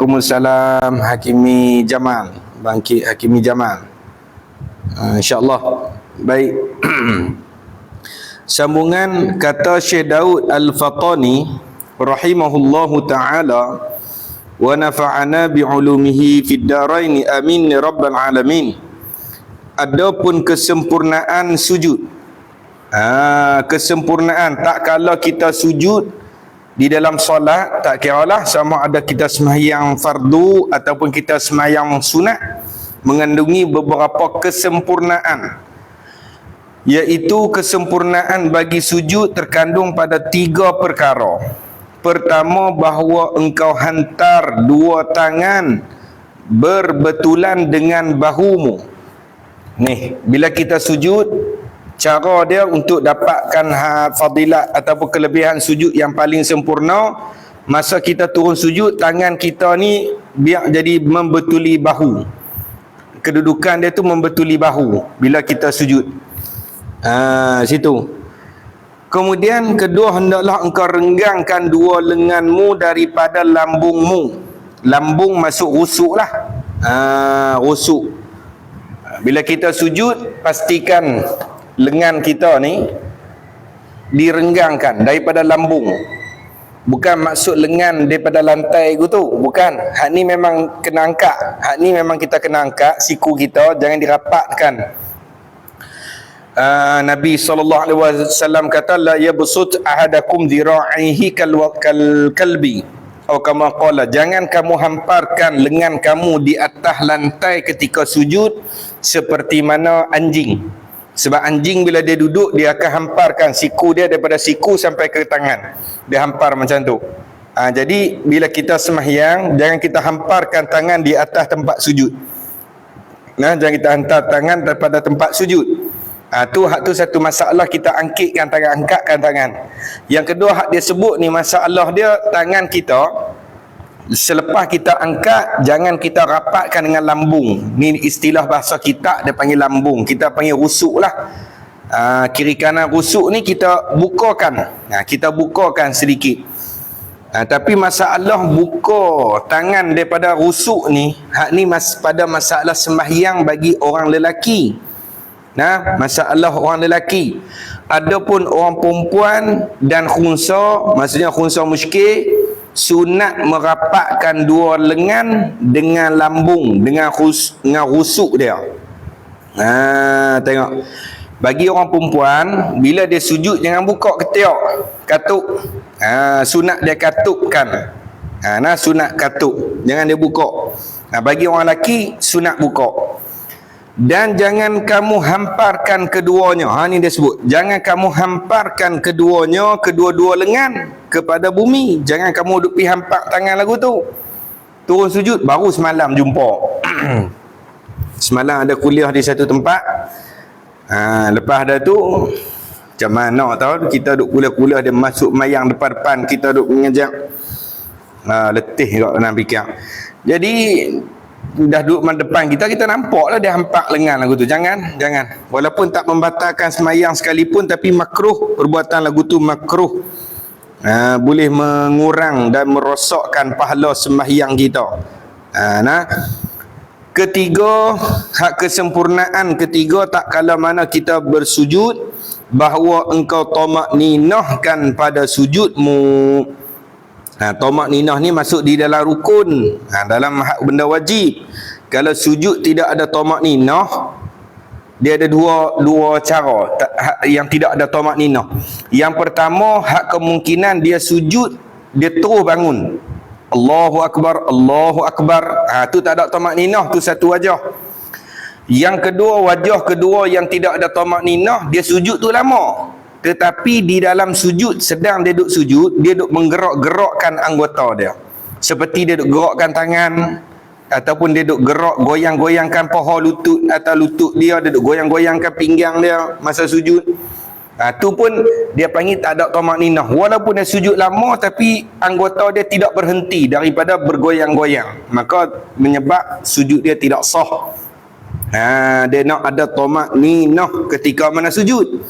Waalaikumsalam Hakimi Jamal. Bangkit Hakimi Jamal. InsyaAllah. Baik. Sambungan kata Syekh Daud Al-Fatani rahimahullahu ta'ala, wa nafa'ana bi'ulumihi fid daraini amin ya rabbal alamin. Adapun kesempurnaan sujud, kesempurnaan tak kala kita sujud di dalam solat, tak kiralah sama ada kita sembahyang fardu ataupun kita sembahyang sunat, mengandungi beberapa kesempurnaan, iaitu kesempurnaan bagi sujud terkandung pada 3 perkara. Pertama, bahawa engkau hantar 2 tangan berbetulan dengan bahumu. Nih, bila kita sujud, cara dia untuk dapatkan fadilat ataupun kelebihan sujud yang paling sempurna, masa kita turun sujud, tangan kita ni biar jadi membetuli bahu. Kedudukan dia tu membetuli bahu bila kita sujud. Situ. Kemudian kedua, hendaklah engkau renggangkan 2 lenganmu daripada lambungmu. Lambung masuk rusuk lah. Rusuk. Bila kita sujud, pastikan lengan kita ni direnggangkan daripada lambung. Bukan maksud lengan daripada lantai gitu, bukan. Hak ni memang kena angkat. Hak ni memang kita kena angkat siku kita, jangan dirapatkan. Nabi SAW kata, la yabsut ahadakum dhira'ihi kal kalbi, atau kama qala, jangan kamu hamparkan lengan kamu di atas lantai ketika sujud seperti mana anjing. Sebab anjing bila dia duduk, dia akan hamparkan siku dia daripada siku sampai ke tangan. Dia hampar macam tu. Jadi bila kita sembahyang, jangan kita hamparkan tangan di atas tempat sujud. Jangan kita hantar tangan daripada tempat sujud. Hak tu satu masalah, kita angkatkan tangan, angkatkan tangan. Yang kedua, hak dia sebut ni masalah dia, tangan kita selepas kita angkat, jangan kita rapatkan dengan lambung. Ni istilah bahasa kita, dia panggil lambung, kita panggil rusuk lah. Kiri kanan rusuk ni kita bukakan. Kita bukakan sedikit. Tapi masalah buka tangan daripada rusuk ni, hak ni pada masalah sembahyang bagi orang lelaki. Masalah orang lelaki. Adapun orang perempuan dan khunsa, maksudnya khunsa musykil, sunat merapatkan 2 lengan dengan lambung, dengan rusuk dia. Tengok. Bagi orang perempuan, bila dia sujud jangan buka ketiak, katuk. Sunat dia katukkan. Sunat katuk, jangan dia buka. Bagi orang lelaki, sunat buka. Dan jangan kamu hamparkan keduanya. Ni dia sebut, jangan kamu hamparkan keduanya, kedua-dua lengan kepada bumi. Jangan kamu duk pergi hampak tangan lagu tu. Turun sujud, baru semalam jumpa. Semalam ada kuliah di satu tempat. Lepas dah tu, macam mana tahu, kita duk kuliah-kuliah, dia masuk mayang depan-depan, kita duk mengejak. Letih juga nak fikir. Jadi dah duduk depan kita nampak lah dia hampak lengan lagu tu. Jangan. Walaupun tak membatalkan semayang sekalipun, tapi makruh, perbuatan lagu tu makruh. Boleh mengurang dan merosakkan pahala sembahyang kita. Ketiga, hak kesempurnaan ketiga, tak kala mana kita bersujud, bahawa engkau tamakninahkan pada sujudmu. Tamakninah ni masuk di dalam rukun, dalam hak benda wajib. Kalau sujud tidak ada tamakninah, dia ada dua cara yang tidak ada tamakninah. Yang pertama, hak kemungkinan dia sujud, dia terus bangun, Allahu Akbar, Allahu Akbar. Tu tak ada tamakninah, tu satu wajah. Yang kedua, wajah kedua yang tidak ada tamakninah, dia sujud tu lama, tetapi di dalam sujud, sedang dia duduk sujud, dia duduk menggerak-gerakkan anggota dia. Seperti dia duduk gerakkan tangan, ataupun dia duduk gerak, goyang-goyangkan paha lutut atau lutut dia duduk goyang-goyangkan pinggang dia masa sujud. Tu pun dia panggil tak ada tamakninah. Walaupun dia sujud lama, tapi anggota dia tidak berhenti daripada bergoyang-goyang, maka menyebab sujud dia tidak sah. Dia nak ada tamakninah ketika mana sujud.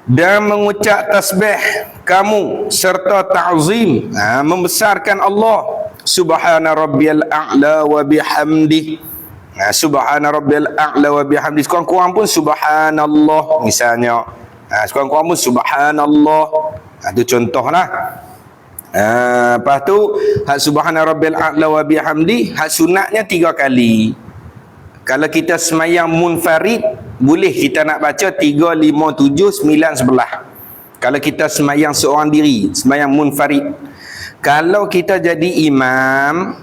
Dan mengucap tasbih kamu serta ta'zim, membesarkan Allah, Subhana rabbiyal a'la wa bihamdi. Subhana rabbiyal a'la wa bihamdi. Sekurang-kurang pun subhanallah misalnya. Sekurang-kurang pun subhanallah. Itu contohlah. Lepas tu hak subhana rabbiyal a'la wa bihamdi, hak sunatnya 3 kali. Kalau kita semayang munfarid, boleh kita nak baca 3, 5, 7, 9, 11. Kalau kita semayang seorang diri, semayang munfarid. Kalau kita jadi imam,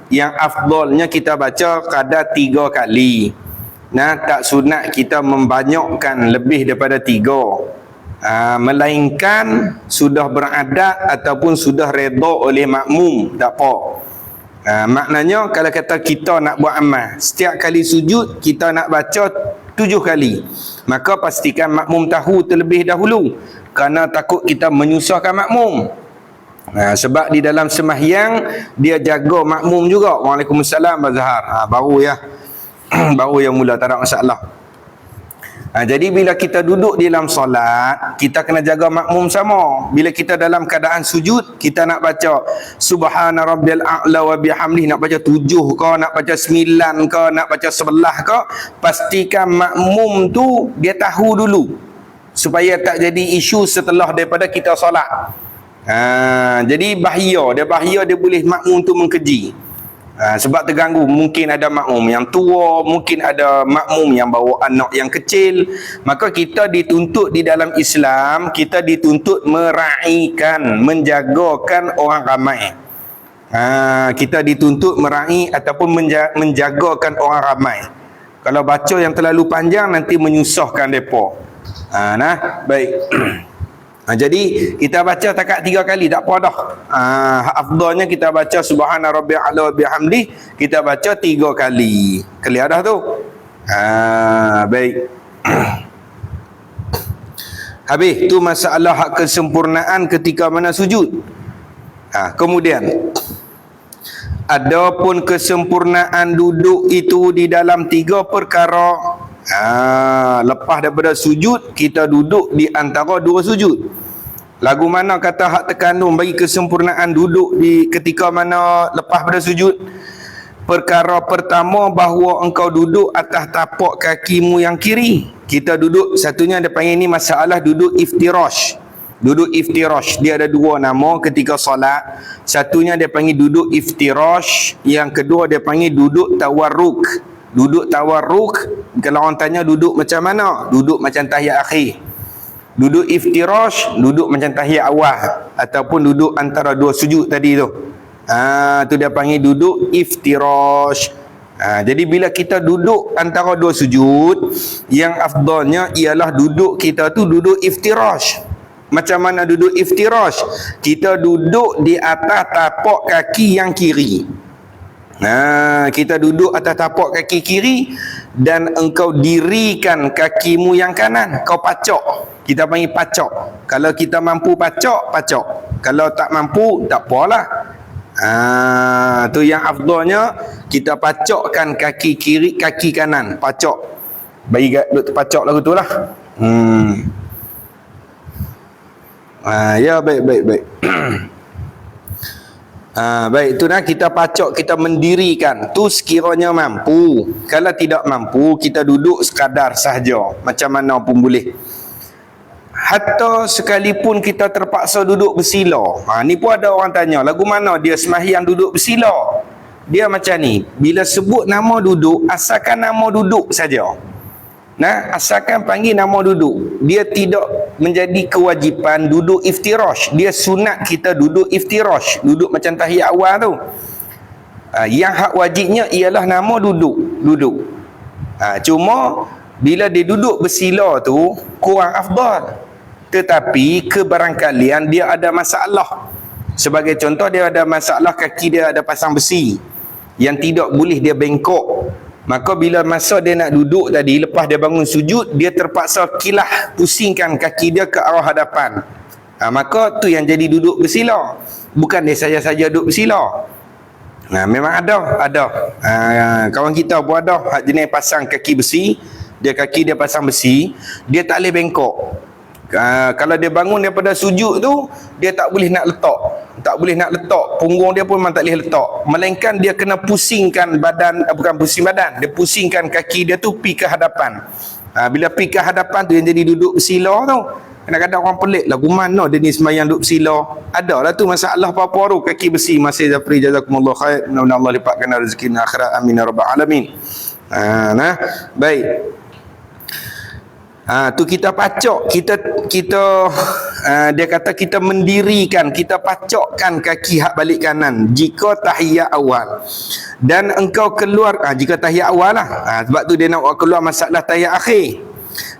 yang afdalnya kita baca kadar 3 kali. Tak sunat kita membanyakkan lebih daripada 3. Melainkan sudah beradab ataupun sudah redha oleh makmum, tak apa. Maknanya kalau kata kita nak buat amal, setiap kali sujud kita nak baca 7 kali, maka pastikan makmum tahu terlebih dahulu, kerana takut kita menyusahkan makmum. Sebab di dalam sembahyang dia jaga makmum juga. Waalaikumsalam Bazhar. Baru ya. Baru yang mula, tak ada masalah. Jadi bila kita duduk di dalam solat, kita kena jaga makmum sama. Bila kita dalam keadaan sujud, kita nak baca subhana rabbiyal a'la wa bihamdih, nak baca 7 ke, nak baca 9 ke, nak baca 11 ke, pastikan makmum tu dia tahu dulu, supaya tak jadi isu setelah daripada kita solat. Jadi bahaya dia boleh makmum tu mengkeji. Sebab terganggu, mungkin ada makmum yang tua, mungkin ada makmum yang bawa anak yang kecil. Maka kita dituntut di dalam Islam, kita dituntut meraihkan, menjagakan orang ramai. Kita dituntut meraih ataupun menjagakan orang ramai. Kalau baca yang terlalu panjang nanti menyusahkan mereka. Baik. Jadi kita baca takat 3 kali, tak apa dah. Afdalnya kita baca subhana rabbiyal a'la wa bihamdi, kita baca 3 kali. Clear dah tu? Baik. Habis tu masalah hak kesempurnaan ketika mana sujud. Kemudian adapun kesempurnaan duduk itu di dalam 3 perkara. Lepas daripada sujud, kita duduk di antara 2 sujud. Lagu mana kata hak terkandung bagi kesempurnaan duduk di ketika mana lepas pada sujud? Perkara pertama, bahawa engkau duduk atas tapak kakimu yang kiri. Kita duduk, satunya dia panggil ni masalah duduk iftirash. Duduk iftirash, dia ada 2 nama ketika solat. Satunya dia panggil duduk iftirash, yang kedua dia panggil duduk tawarruk. Duduk tawarruk, kalau orang tanya duduk macam mana? Duduk macam tahiyat akhir. Duduk iftirash, duduk macam tahiyat awal, ataupun duduk antara 2 sujud tadi tu. Tu dia panggil duduk iftirash. Jadi bila kita duduk antara 2 sujud, yang afdalnya ialah duduk kita tu duduk iftirash. Macam mana duduk iftirash? Kita duduk di atas tapak kaki yang kiri. Kita duduk atas tapak kaki kiri dan engkau dirikan kakimu yang kanan, kau pacak. Kita panggil pacak. Kalau kita mampu pacak, pacak. Kalau tak mampu, tak apalah. Tu yang afdalnya, kita pacakkan kaki kiri, kaki kanan, pacak. Bagi pacak lagu tu lah. Ya, baik. Baik, tu kita pacak, kita mendirikan. Tu sekiranya mampu. Kalau tidak mampu, kita duduk sekadar sahaja. Macam mana pun boleh. Hatta sekalipun kita terpaksa duduk bersila. Ni pun ada orang tanya, lagu mana dia sembahyang duduk bersila? Dia macam ni, bila sebut nama duduk, asalkan nama duduk saja. Asalkan panggil nama duduk. Dia tidak menjadi kewajipan duduk iftirash. Dia sunat kita duduk iftirash, duduk macam tahiyat awal tu. Yang hak wajibnya ialah nama duduk. Cuma bila dia duduk bersila tu kurang afdal. Tetapi kebarangkalian dia ada masalah. Sebagai contoh, dia ada masalah kaki dia ada pasang besi yang tidak boleh dia bengkok. Maka bila masa dia nak duduk tadi, lepas dia bangun sujud, dia terpaksa kilah pusingkan kaki dia ke arah hadapan. Maka tu yang jadi duduk bersila. Bukan dia saja duduk bersila. Memang ada. Kawan kita pun ada hak jenis pasang kaki besi. Kaki dia pasang besi, dia tak boleh bengkok. Kalau dia bangun daripada sujud tu, dia tak boleh nak letak. Tak boleh nak letak. Punggung dia pun memang tak boleh letak. Melainkan dia kena pusingkan badan, bukan pusing badan. Dia pusingkan kaki dia tu pi ke hadapan. Bila pi ke hadapan tu yang jadi duduk bersila tu. Kadang-kadang orang pelik lah, mana dia ni semayang duduk bersila. Ada lah tu masalah apa-apa tu. Kaki besi. Masih Zafri, jazakumullah khair. Mudah-mudahan Allah lipatkan rezeki akhirat. Amin ya rabbal alamin. Baik. Tu kita pacok, dia kata kita mendirikan, kita pacokkan kaki hak balik kanan jika tahiyat awal. Dan engkau keluar, jika tahiyat awal lah, sebab tu dia nak keluar masalah tahiyat akhir.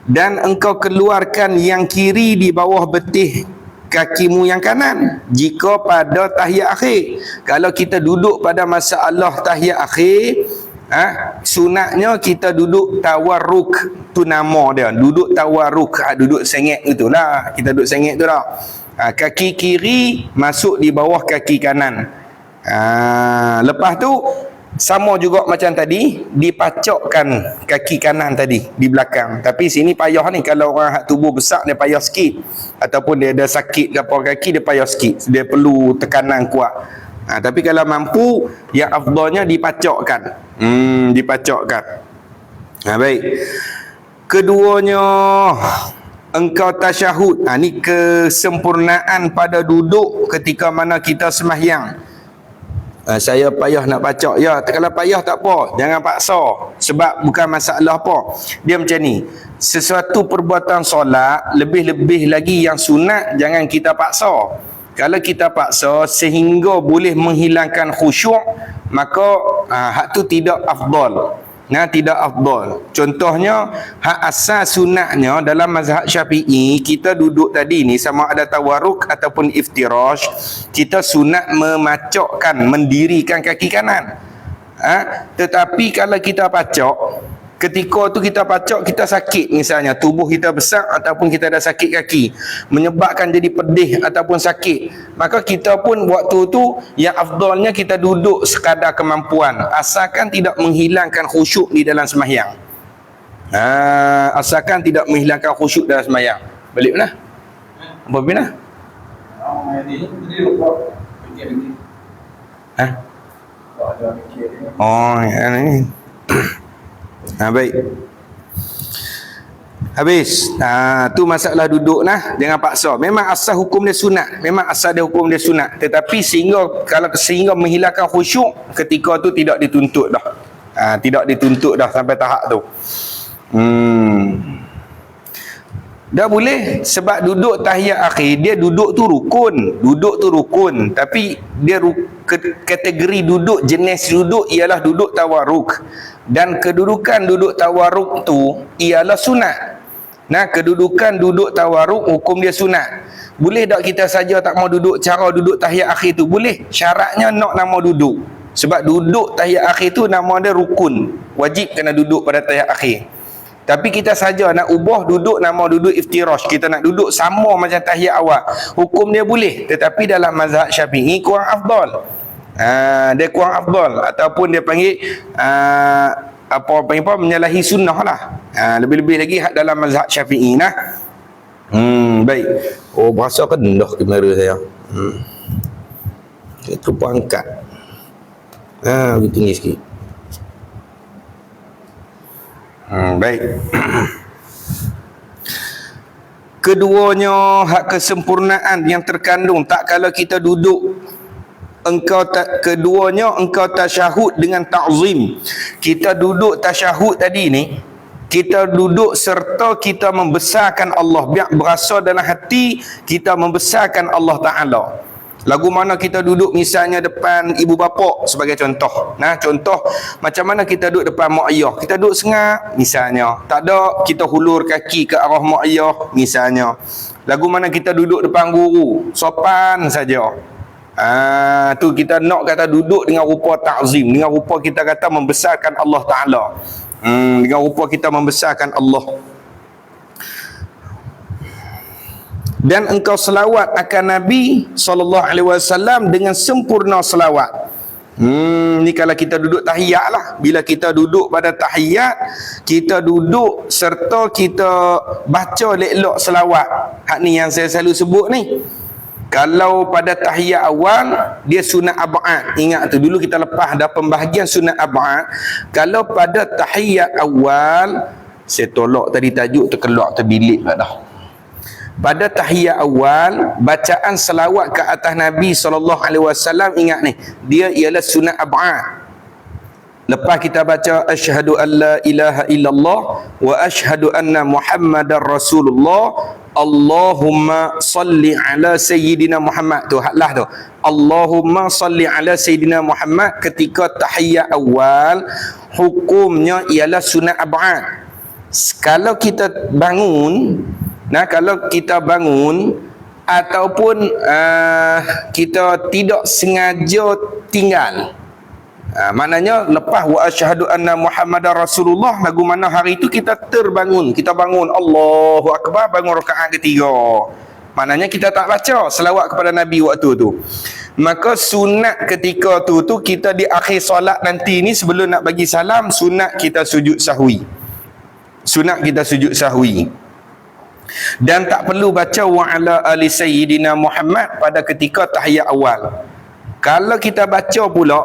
Dan engkau keluarkan yang kiri di bawah betih kakimu yang kanan jika pada tahiyat akhir. Kalau kita duduk pada masalah tahiyat akhir, sunatnya kita duduk tawarruk, tu nama dia, duduk tawarruk, duduk sengit itulah, kita duduk sengit tu dah. Kaki kiri masuk di bawah kaki kanan. Lepas tu sama juga macam tadi, dipacokkan kaki kanan tadi di belakang. Tapi sini payah ni, kalau orang hak tubuh besar dia payah sikit, ataupun dia ada sakit ke apa kaki, dia payah sikit, dia perlu tekanan kuat. Tapi kalau mampu, yang afdalnya dipacokkan. Dipacokkan. Baik. Keduanya, engkau tasyahud. Ni kesempurnaan pada duduk ketika mana kita sembahyang. Saya payah nak pacok. Ya, kalau payah tak apa, jangan paksa. Sebab bukan masalah apa. Dia macam ni. Sesuatu perbuatan solat, lebih-lebih lagi yang sunat, jangan kita paksa. Kalau kita paksa sehingga boleh menghilangkan khusyuk, maka hak tu tidak afdal. Tidak afdal. Contohnya, hak asal sunatnya dalam mazhab Syafi'i, kita duduk tadi ni sama ada tawarruk ataupun iftirash, kita sunat memacokkan, mendirikan kaki kanan. Tetapi kalau kita pacok, ketika tu kita pacok, kita sakit misalnya, tubuh kita besar ataupun kita ada sakit kaki, menyebabkan jadi pedih ataupun sakit, maka kita pun waktu tu yang afdalnya kita duduk sekadar kemampuan, asalkan tidak menghilangkan khusyuk di dalam sembahyang. Asalkan tidak menghilangkan khusyuk dalam sembahyang. Balik mana? Apa bina? Ini. Baik. Habis. Tu masalah duduk nah, jangan paksa. Memang asal hukum dia sunat. Memang asal dia hukum dia sunat. Tetapi sehingga menghilangkan khusyuk, ketika tu tidak dituntut dah. Tidak dituntut dah sampai tahap tu. Dah boleh, sebab duduk tahiyat akhir, dia duduk tu rukun, tapi dia kategori duduk, jenis duduk ialah duduk tawarruk, dan kedudukan duduk tawarruk tu ialah sunat. Kedudukan duduk tawarruk hukum dia sunat. Boleh tak kita saja tak mau duduk cara duduk tahiyat akhir tu? Boleh, syaratnya nak nama duduk, sebab duduk tahiyat akhir tu nama dia rukun, wajib kena duduk pada tahiyat akhir. Tapi kita saja nak ubah duduk nama duduk iftirash, kita nak duduk sama macam tahiyat awal, hukum dia boleh. Tetapi dalam mazhab Syafi'i kurang afdal. Dia kurang afdal, ataupun dia panggil menyalahi sunnah lah. Lebih-lebih lagi dalam mazhab Syafi'i nah. Baik. Berasa rendah kamera saya. Saya terlupa angkat. Lebih tinggi sikit. Baik. Keduanya hak kesempurnaan yang terkandung, tak kalau kita duduk keduanya engkau tasyahud dengan ta'zim. Kita duduk tasyahud tadi ni, kita duduk serta kita membesarkan Allah, biar berasa dalam hati kita membesarkan Allah Ta'ala. Lagu mana kita duduk misalnya depan ibu bapa sebagai contoh. Contoh macam mana kita duduk depan mak ayah. Kita duduk sengak misalnya. Tak ada kita hulur kaki ke arah mak ayah misalnya. Lagu mana kita duduk depan guru, sopan saja. Tu kita nak kata duduk dengan rupa ta'zim, dengan rupa kita kata membesarkan Allah Ta'ala. Dengan rupa kita membesarkan Allah. Dan engkau selawat akan Nabi SAW dengan sempurna selawat. Ni kalau kita duduk tahiyat lah. Bila kita duduk pada tahiyat, kita duduk serta kita baca elok selawat. Hak ni yang saya selalu sebut ni. Kalau pada tahiyat awal, dia sunat ab'ad. Ingat tu, dulu kita lepas dah pembahagian sunat ab'ad. Kalau pada tahiyat awal, saya tolak tadi tajuk terkeluar terbilik pula dah. Pada tahiyat awal, bacaan selawat ke atas Nabi SAW, ingat ni, dia ialah sunat ab'ad. Lepas kita baca asyhadu an la ilaha illallah wa asyhadu anna muhammadar rasulullah, Allahumma salli ala sayyidina Muhammad, tu haklah tu, Allahumma salli ala sayyidina Muhammad. Ketika tahiyat awal, hukumnya ialah sunat ab'ad. Kalau kita bangun, kalau kita bangun ataupun kita tidak sengaja tinggal, maknanya lepas wa asyhadu anna muhammadar rasulullah, lagu mana hari itu kita terbangun, kita bangun Allahu akbar, bangun rakaat ketiga, maknanya kita tak baca selawat kepada Nabi waktu tu, maka sunat ketika tu kita di akhir solat nanti ni, sebelum nak bagi salam, sunat kita sujud sahwi. Sunat kita sujud sahwi. Dan tak perlu baca wa ala ali sayyidina Muhammad pada ketika tahiyat awal. Kalau kita baca pula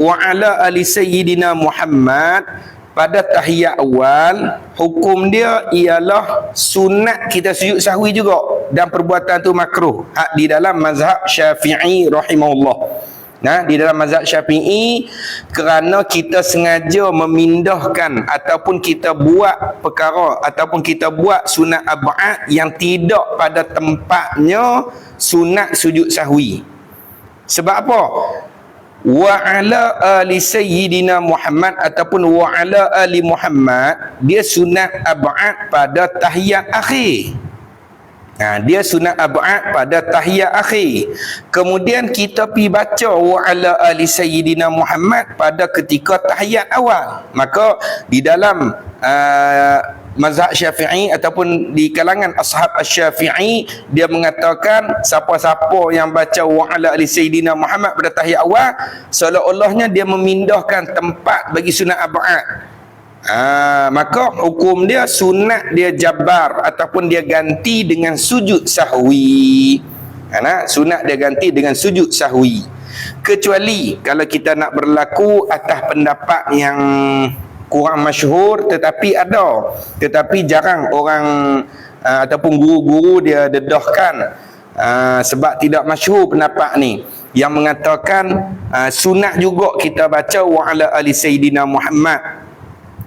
wa ala ali sayyidina Muhammad pada tahiyat awal, hukum dia ialah sunat kita sujud sahwi juga, dan perbuatan tu makruh. Hak di dalam mazhab Syafi'i rahimahullah. Di dalam mazhab Syafi'i, kerana kita sengaja memindahkan ataupun kita buat perkara ataupun kita buat sunat ab'ad yang tidak pada tempatnya sunat sujud sahwi. Sebab apa? Wa ala ali sayyidina Muhammad ataupun wa ala ali Muhammad, dia sunat ab'ad pada tahiyat akhir. Dia sunat ab'ad pada tahiyat akhir. Kemudian kita pi baca wa ala ali sayyidina Muhammad pada ketika tahiyat awal. Maka di dalam mazhab Syafi'i ataupun di kalangan ashab Asy-Syafi'i, dia mengatakan siapa-siapa yang baca wa ala ali sayyidina Muhammad pada tahiyat awal, seolah-olahnya dia memindahkan tempat bagi sunat ab'ad. Maka hukum dia sunat dia jabar ataupun dia ganti dengan sujud sahwi. Sunat dia ganti dengan sujud sahwi. Kecuali kalau kita nak berlaku atas pendapat yang kurang masyhur, tetapi jarang orang ataupun guru-guru dia dedahkan, sebab tidak masyhur pendapat ni, yang mengatakan sunat juga kita baca wa ala ali sayyidina Muhammad.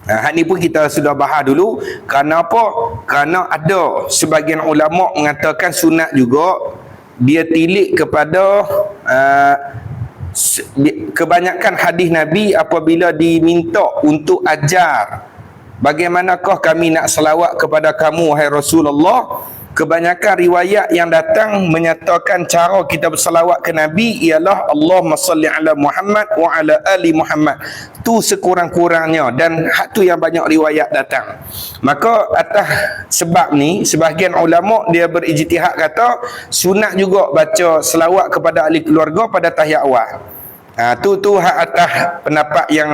Hal ni pun kita sudah bahas dulu. Kerana apa? Kerana ada sebagian ulama mengatakan sunat juga, dia tilik kepada kebanyakan hadis Nabi apabila diminta untuk ajar bagaimanakah kami nak selawat kepada kamu wahai Rasulullah. Kebanyakan riwayat yang datang menyatakan cara kita berselawat ke Nabi ialah Allahumma salli ala Muhammad wa ala ali Muhammad. Tu sekurang-kurangnya, dan hak tu yang banyak riwayat datang. Maka atas sebab ni, sebahagian ulama dia berijtihad kata sunat juga baca selawat kepada ahli keluarga pada tahiyat awal. Tu hak atas pendapat yang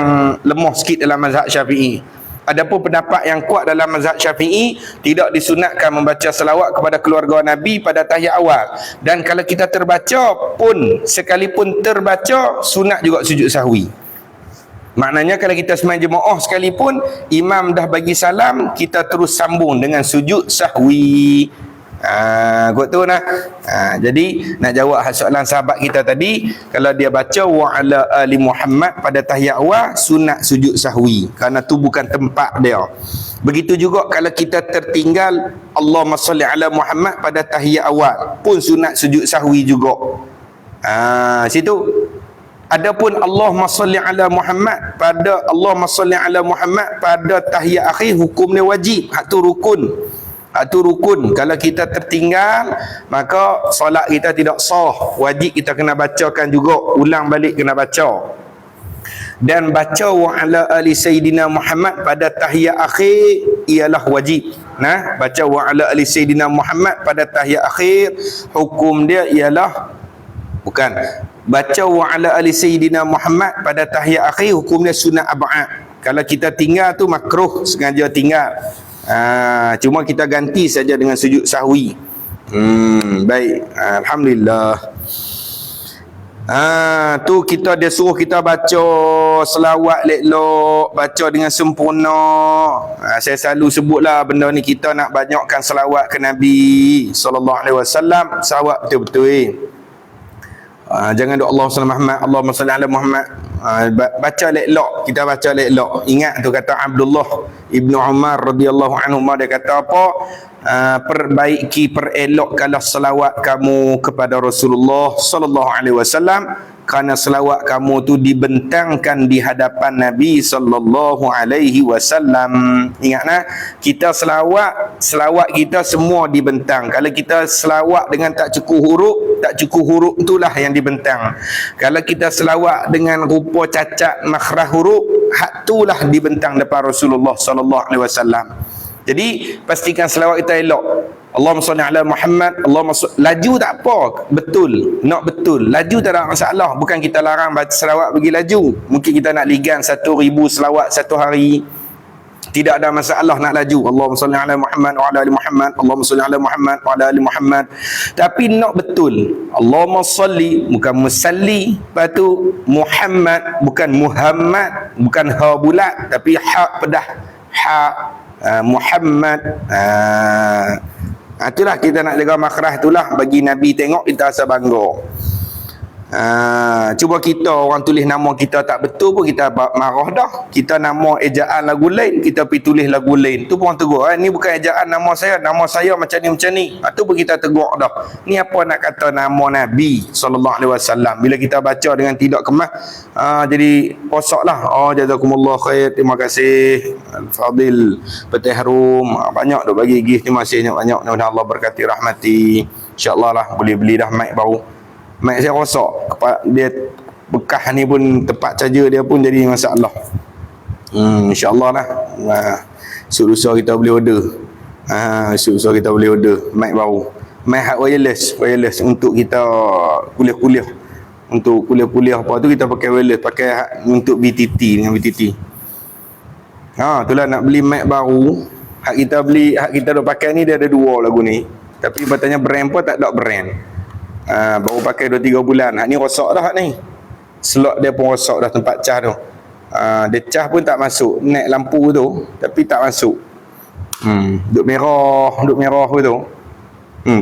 lemah sikit dalam mazhab Syafi'i. Adapun pendapat yang kuat dalam mazhab Syafi'i, tidak disunatkan membaca selawat kepada keluarga Nabi pada tahiyat awal. Dan kalau kita terbaca pun, sekalipun terbaca, sunat juga sujud sahwi. Maknanya kalau kita sembahyang jemaah sekalipun, imam dah bagi salam, kita terus sambung dengan sujud sahwi. Kot tu nah. Jadi nak jawab soalan sahabat kita tadi, kalau dia baca wa ala ali Muhammad pada tahiyat awal, sunat sujud sahwi, kerana tu bukan tempat dia. Begitu juga kalau kita tertinggal Allahumma salli ala Muhammad pada tahiyat awal, pun sunat sujud sahwi juga. Situ. Adapun Allahumma salli ala Muhammad pada tahiyat akhir, hukum dia wajib. Hak tu rukun. Itu rukun. Kalau kita tertinggal, maka solat kita tidak sah. Wajib kita kena bacakan juga, ulang balik kena baca. Dan baca wa ala ali sayyidina Muhammad pada tahiyat akhir ialah wajib. Baca wa ala ali sayyidina Muhammad pada tahiyat akhir, hukum dia ialah bukan. baca wa ala ali sayyidina Muhammad pada tahiyat akhir hukumnya sunat ab'ad. Kalau kita tinggal tu makruh, sengaja tinggal. Cuma kita ganti saja dengan sujud sahwi. Baik, alhamdulillah. Tu kita dia suruh kita baca selawat elok, baca dengan sempurna. Saya selalu sebutlah benda ni, kita nak banyakkan selawat ke Nabi sallallahu alaihi wasallam, selawat betul-betul. Jangan doa Allahumma salli Muhammad, Allahumma salli ala Muhammad. Baca elok, kita baca elok. Ingat tu kata Abdullah Ibnu Umar radhiyallahu anhu, dia kata apa? Perbaiki, perelokkanlah selawat kamu kepada Rasulullah sallallahu alaihi wasallam, kerana selawat kamu tu dibentangkan di hadapan Nabi sallallahu alaihi wasallam. Ingatlah, kita selawat kita semua dibentang. Kalau kita selawat dengan tak cukup huruf itulah yang dibentang. Kalau kita selawat dengan rupa cacat makhraj huruf, hak itulah dibentang depan Rasulullah sallallahu alaihi wasallam. Jadi pastikan selawat kita elok. Allahumma salli ala Muhammad, laju tak apa, betul, nak betul. Laju tak ada masalah, bukan kita larang baca selawat bagi laju. Mungkin kita nak ligan 1,000 selawat satu hari, tidak ada masalah nak laju. Allahumma salli ala Muhammad wa ala ali Muhammad, Allahumma salli ala Muhammad wa ala ali Muhammad. Tapi nak betul. Allahumma salli bukan musalli, lepas tu Muhammad bukan Muhammad, bukan ha bulat tapi ha pedah, ha Muhammad. Itulah kita nak jaga makhraj, itulah bagi Nabi tengok kita rasa bangga. Cuba kita orang tulis nama kita tak betul pun kita marah dah. Kita nama ejaan lagu lain, kita pergi tulis lagu lain, tu pun orang tegur, ni bukan ejaan nama saya macam ni. Tu pun kita tegur dah. Ni apa nak kata nama Nabi sallallahu alaihi wasallam, bila kita baca dengan tidak kemas, jadi posaklah. Jazakumullah khair, terima kasih Al-Fadil Petihrum, banyak dah bagi gift, terima kasih banyak. Mudah-mudahan Allah berkati rahmati. InsyaAllah lah boleh beli dah mic baru. Mic saya rosak, dia bekas ni pun tempat charger dia pun jadi masalah. InsyaAllah lah. Lusa kita boleh order. Lusa kita boleh order mic baru. Mic wireless untuk kita kuliah-kuliah. Untuk kuliah-kuliah apa tu kita pakai wireless, pakai untuk BTT, dengan BTT. Itulah nak beli mic baru. Hak kita dah pakai ni, dia ada 2 lagu ni. Tapi bertanya brand pun tak ada brand. Baru pakai 2-3 bulan. Hak ni rosak dah ni. Slot dia pun rosak dah, tempat cas tu. Dia cas pun tak masuk. Naik lampu tu tapi tak masuk. Duk merah tu.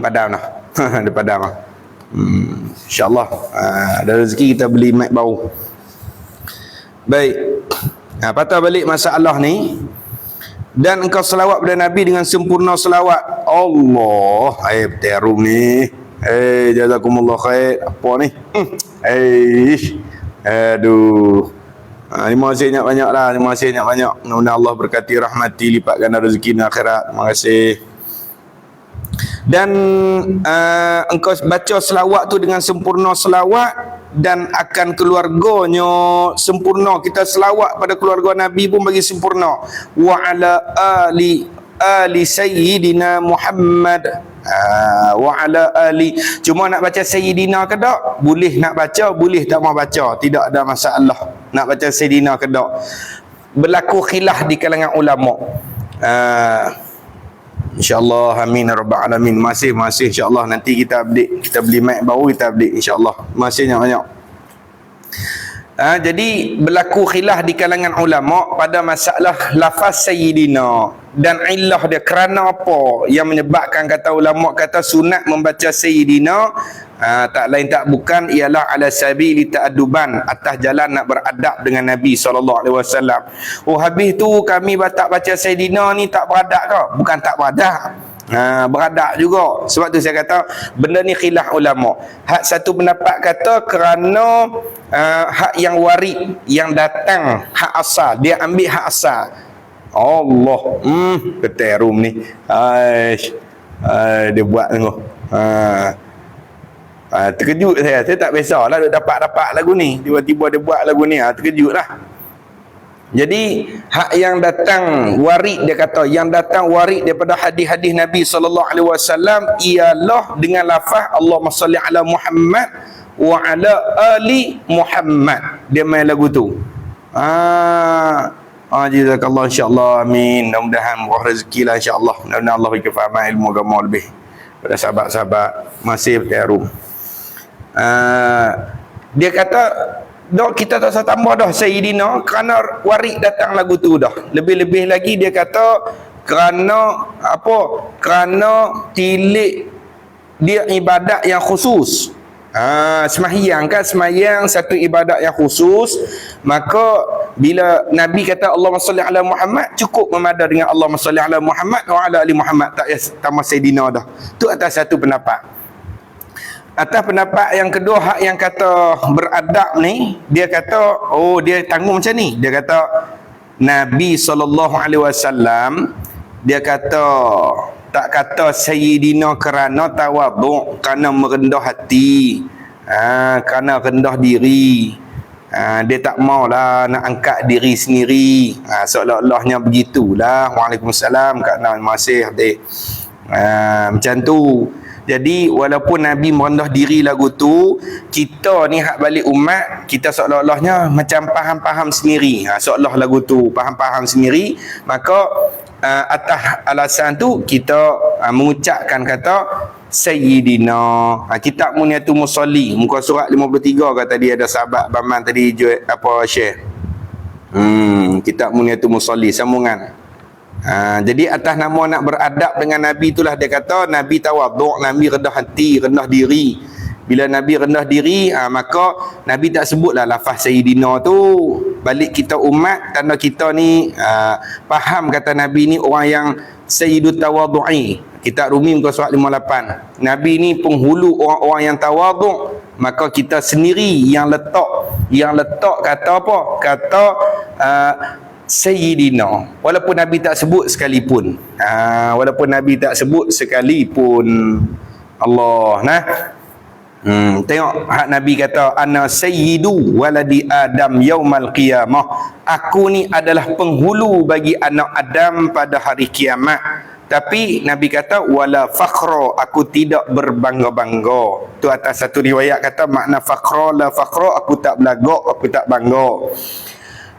Padam dah. Dia padam lah. InsyaAllah ada rezeki kita beli mic baru. Baik. Patah balik masalah ni. Dan engkau selawat pada Nabi dengan sempurna selawat. Allah, Petihrum ni. Jazakumullah khair. Apa ni? Aduh. Terima kasih banyak lah. Terima kasih banyak. Mudah-mudahan Allah berkati rahmati, lipat ganda rezeki dan akhirat. Terima kasih. Dan engkau baca selawat tu dengan sempurna selawat, dan akan keluarganya sempurna. Kita selawat pada keluarga Nabi pun bagi sempurna. Wa ala ali sayyidina Muhammad. Wa ala ali. Cuma nak baca sayyidina ke tak? Boleh nak baca, boleh tak mau baca, tidak ada masalah. Nak baca sayyidina ke tak? Berlaku khilaf di kalangan ulama. InsyaAllah, amin rabbal alamin. Masih insyaAllah nanti kita update, kita beli mic baru, kita update insyaAllah. Masih banyak. Jadi berlaku khilaf di kalangan ulama pada masalah lafaz sayyidina, dan illah dia kerana apa yang menyebabkan kata ulama kata sunat membaca sayyidina, tak lain tak bukan ialah ala sabili ta'adduban, atas jalan nak beradab dengan Nabi SAW. Habis tu kami tak baca sayyidina ni tak beradab ke? Bukan tak beradab, beradab juga. Sebab tu saya kata benda ni khilaf ulama. Hak satu pendapat kata kerana hak yang warid, yang datang, hak asal, dia ambil hak asal. Allah, Petihrum ni dia buat tengok. Terkejut saya tak biasalah duk dapat lagu ni, tiba-tiba dia buat lagu ni, terkejut lah. Jadi hak yang datang warid, dia kata yang datang warid daripada hadis-hadis Nabi sallallahu alaihi wasallam ialah dengan lafaz Allahumma salli ala Muhammad wa ala ali Muhammad. Dia main lagu tu. Jazakallah, insya-Allah, amin. Mudah-mudahan murah rezeki lah, insya-Allah. Mudah-mudahan Allah bagi kefahaman ilmu agama lebih pada sahabat-sahabat masih bertarum. Dia kata dah kita tak usah tambah dah Sayyidina, kerana warid datang lagu tu dah. Lebih-lebih lagi dia kata kerana apa? Kerana tilik dia ibadat yang khusus. Sembahyang kan, sembahyang satu ibadat yang khusus. Maka bila Nabi kata Allahumma salli ala Muhammad, cukup memadai dengan Allahumma salli ala Muhammad wa ala ali Muhammad, tak payah tambah Sayyidina dah. Tu atas satu pendapat. Atas pendapat yang kedua, hak yang kata beradab ni, dia kata dia tanggung macam ni. Dia kata Nabi SAW dia kata tak kata Sayyidina kerana tawaduk, kerana merendah hati, kerana rendah diri. Dia tak maulah nak angkat diri sendiri, seolah-olahnya begitulah. Waalaikumsalam, kerana masih adik. Macam tu. Jadi walaupun Nabi merendah diri lagu tu, kita ni hak balik umat, kita seolah-olahnya macam faham-faham sendiri. Seolah lagu tu faham-faham sendiri. Maka atas alasan tu kita mengucapkan kata Sayyidina. Kitab Muniatul Musalli muka surat 53 kata dia ada sahabat Baman tadi share. Kitab Muniatul Musalli sambungan. Jadi atas nama nak beradab dengan Nabi itulah dia kata Nabi tawaduk, Nabi rendah hati, rendah diri. Bila Nabi rendah diri, maka Nabi tak sebutlah lafaz Sayyidina tu. Balik kita umat, tanda kita ni faham kata Nabi ni orang yang Sayyidut Tawadu'i. Kitab Rumi muka surat 58. Nabi ni penghulu orang-orang yang tawaduk. Maka kita sendiri yang letak kata apa? Kata Sayyidina, walaupun Nabi tak sebut sekalipun. Allah tengok hak Nabi kata ana sayyidu waladi Adam yaumal qiyamah. Aku ni adalah penghulu bagi anak Adam pada hari kiamat. Tapi Nabi kata wala fakhra, aku tidak berbangga-bangga. Tu atas satu riwayat kata makna fakhra, la fakhra, aku tak belagak, aku tak bangga.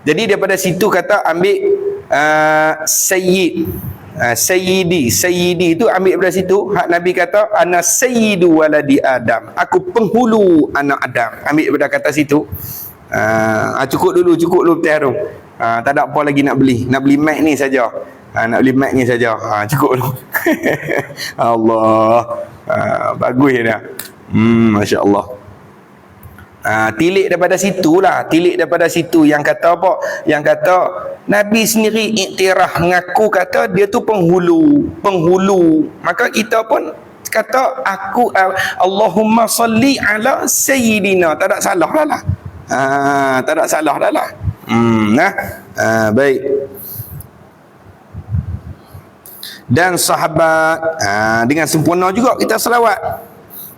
Jadi daripada situ kata ambil sayyid, sayyidi itu ambil daripada situ. Hak Nabi kata ana sayyidu waladi Adam, aku penghulu anak Adam. Ambil daripada kata situ. Cukup dulu Terung. Tak ada apa lagi nak beli mic ni saja. Cukup dulu. Allah, bagus dah. Masya-Allah. Tilik daripada situ yang kata apa? Yang kata Nabi sendiri iktiraf, mengaku kata dia tu penghulu. Maka kita pun kata aku Allahumma salli ala sayyidina. Tak ada salah dah lah. Baik. Dan sahabat dengan sempurna juga kita selawat.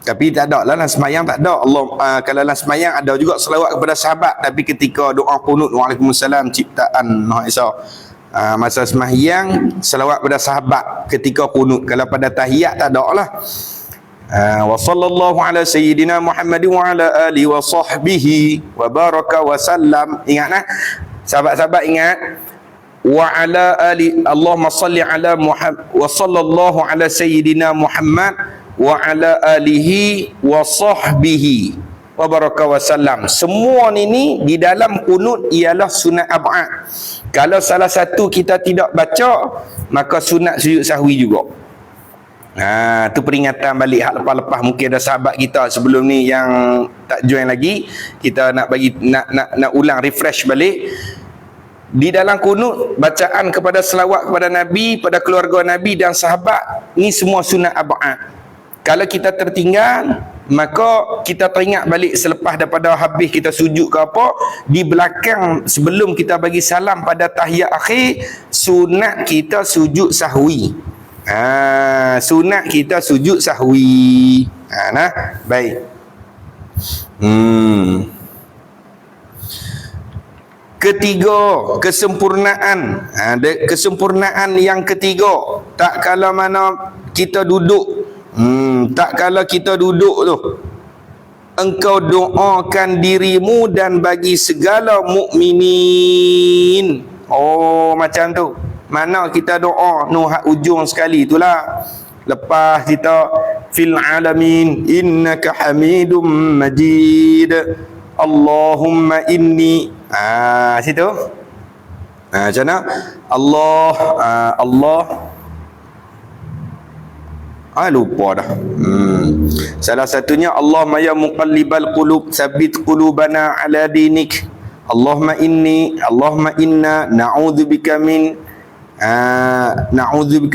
Tapi tak ada lah semayang, tak ada Allah. Kalau dalam semayang ada juga selawat kepada sahabat. Tapi ketika doa qunut waalaikumsalam ciptaan Maha Esa, masa semayang selawat kepada sahabat ketika qunut. Kalau pada tahiyat tak ada lah. Wa sallallahu ala sayyidina Muhammad wa ala alihi wa sahbihi wa baraka wa sallam. Ingat sahabat-sahabat ingat. Wa ala ali Allahumma salli ala Muhammad wa sallallahu ala sayyidina Muhammad wa ala alihi wa sahbihi wa baraka wa sallam. Semua ni di dalam kunut ialah sunat ab'ad. Kalau salah satu kita tidak baca, maka sunat sujud sahwi juga. Tu peringatan balik hak lepas-lepas. Mungkin ada sahabat kita sebelum ni yang tak join lagi, kita nak bagi nak ulang refresh balik. Di dalam kunut bacaan kepada selawat kepada Nabi, pada keluarga Nabi dan sahabat, ni semua sunat ab'ad. Kalau kita tertinggal, maka kita teringat balik selepas daripada habis kita sujud ke apa, di belakang sebelum kita bagi salam pada tahiyat akhir, sunat kita sujud sahwi. Baik. Ketiga, kesempurnaan. Kesempurnaan yang ketiga, tak kala mana kita duduk. Tak kala kita duduk tu, engkau doakan dirimu dan bagi segala mukminin. Oh, macam tu. Mana kita doa ujung sekali itulah. Lepas kita fil alamin innaka hamidum majid. Allahumma inni. Situ. Macam mana? Allah. Lupa dah. Salah satunya Allahumma ya muqallibal qulub tsabbit qulubana ala dinik. Allahumma inna na'udzubika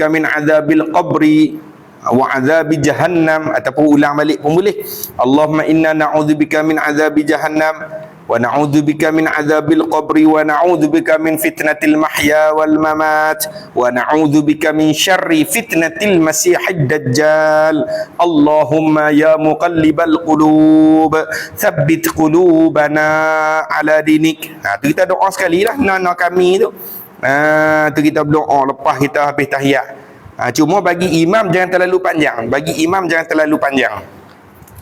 min azabil qabri wa azabi jahannam, ataupun ulang balik pun boleh. Allahumma inna na'udzubika min azabi jahannam wa na'udzubika min azabil qabri wa na'udzubika min fitnatil mahya wal mamat wa na'udzubika min syarri fitnatil masiihid dajjal. Allahumma ya muqallibal qulub tsabbit qulubana ala dinik. Tu kita doa sekali lah nana kami tu. Tu kita berdoa lepas kita habis tahiyat. Cuma bagi imam jangan terlalu panjang.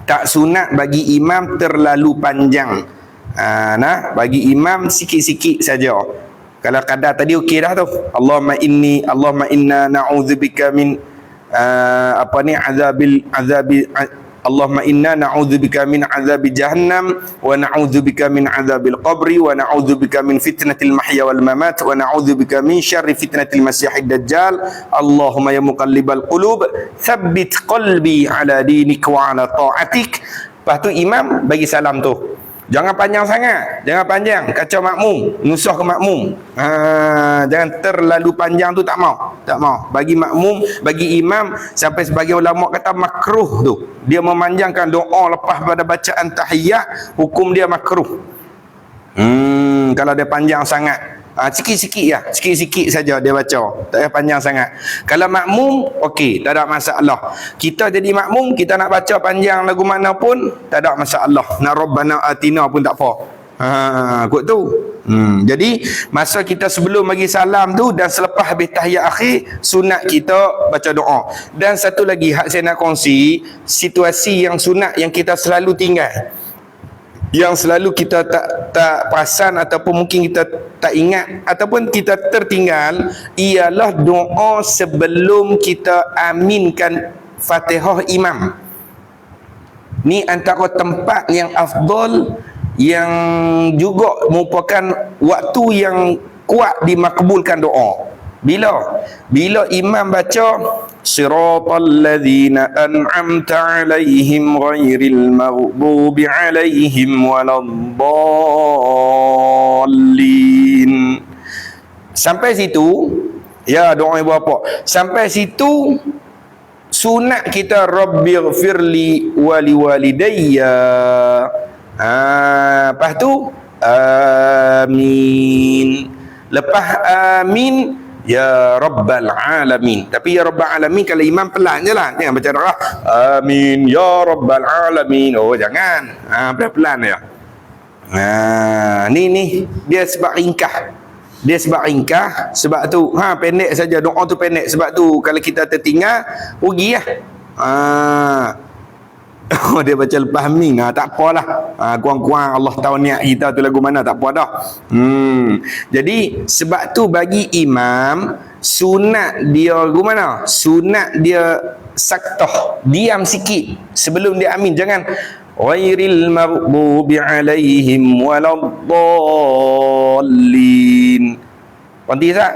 Tak sunat bagi imam terlalu panjang. Bagi imam sikit-sikit saja. Kalau kadar tadi okey dah tu. Allahumma inna na'udzubika min Allahumma inna na'udzubika min azabi jahannam wa na'udzubika min azabil qabri wa na'udzubika min fitnatil mahya wal mamat wa na'udzubika min syarri fitnatil masiihid dajjal. Allahumma ya muqallibal qulub tsabbit qalbi ala dinik wa ala ta'atik. Lepas tu imam bagi salam tu. Jangan panjang sangat, kacau makmum, nusah ke makmum. Jangan terlalu panjang tu, tak mau. Bagi makmum, bagi imam, sampai sebagian ulama kata makruh tu. Dia memanjangkan doa lepas pada bacaan tahiyat, hukum dia makruh. Kalau dia panjang sangat. Sikit-sikit saja dia baca, tak payah panjang sangat. Kalau makmum, okey, tak ada masalah. Kita jadi makmum, kita nak baca panjang lagu mana pun tak ada masalah. Nak Rabbana atina pun tak apa. Kot tu. Jadi masa kita sebelum bagi salam tu dan selepas habis tahiyat akhir, sunat kita baca doa. Dan satu lagi hak saya nak kongsi, situasi yang sunat yang kita selalu tinggal, yang selalu kita tak perasan ataupun mungkin kita tak ingat ataupun kita tertinggal, ialah doa sebelum kita aminkan Fatihah imam. Ni antara tempat yang afdal, yang juga merupakan waktu yang kuat dimakbulkan doa. Bila imam baca siratal ladzina an'amta 'alaihim ghairil maghdubi 'alaihim waladdallin, sampai situ ya doa ibu bapa. Sampai situ sunat kita rabbighfirli wa liwalidayya. Lepas tu amin. Lepas amin ya Rabbal Alamin. Tapi ya Rabbal Alamin kalau imam pelan je lah. Jangan baca doa amin ya Rabbal Alamin. Oh jangan. Pelan-pelan je. Ni dia sebab ringkas. Sebab tu pendek saja. Doa tu pendek. Sebab tu kalau kita tertinggal, rugi lah. Dia baca lepas amin, tak apalah. Kurang-kurang Allah tahu niat kita tu lagu mana, tak apa dah. Jadi sebab tu bagi imam, sunat dia lagu mana? Sunat dia saktah, diam sikit sebelum dia amin. Jangan ghairil maghdubi alaihim waladdallin. Nanti tak?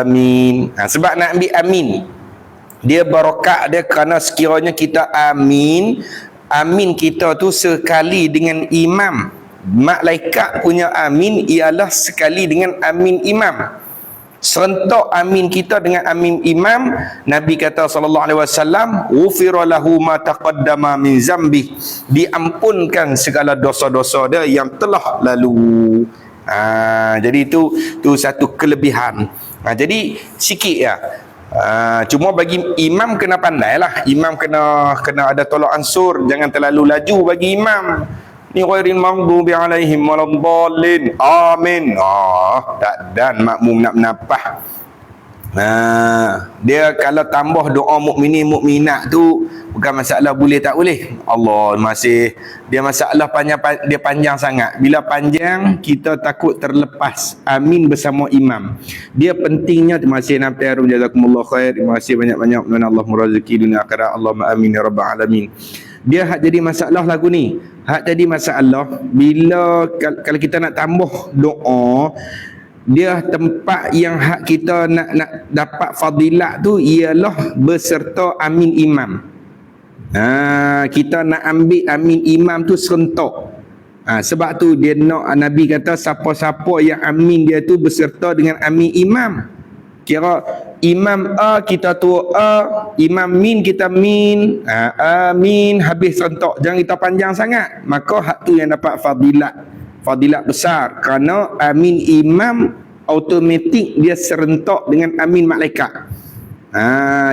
Amin. Sebab nak ambil amin, dia barakat dia kerana sekiranya kita amin kita tu sekali dengan imam. Malaikat punya amin ialah sekali dengan amin imam. Serentak amin kita dengan amin imam. Nabi kata sallallahu alaihi wasallam, ghufira lahu ma taqaddama min zambi, diampunkan segala dosa-dosa dia yang telah lalu. Jadi itu satu kelebihan. Jadi sikit ya. Cuma bagi imam kena pandai lah. Imam kena ada tolak ansur. Jangan terlalu laju bagi imam. Ni ghairil maghdubi alaihim waladdallin. Amin. Tak dan makmum nak menapah. Dia kalau tambah doa mukminin mukminat tu bukan masalah boleh tak boleh. Allah masih dia masalah dia panjang sangat. Bila panjang kita takut terlepas. Amin bersama imam. Dia pentingnya. Terima kasih Nabi Arum, jazakumullah khair. Terima kasih banyak-banyak. Mudah Allah merazaki dunia akhirat. Allahumma amin ya rabbal alamin. Dia hak jadi masalah lagu ni. Hak jadi masalah bila kalau kita nak tambah doa, dia tempat yang hak kita nak dapat fadilat tu ialah berserta amin imam. Kita nak ambil amin imam tu serentak. Sebab tu dia nak Nabi kata siapa-siapa yang amin dia tu berserta dengan amin imam. Kira imam A kita tu A, imam min kita min, amin habis serentak. Jangan kita panjang sangat. Maka hak tu yang dapat fadilat besar, kerana amin imam automatik dia serentak dengan amin malaikat.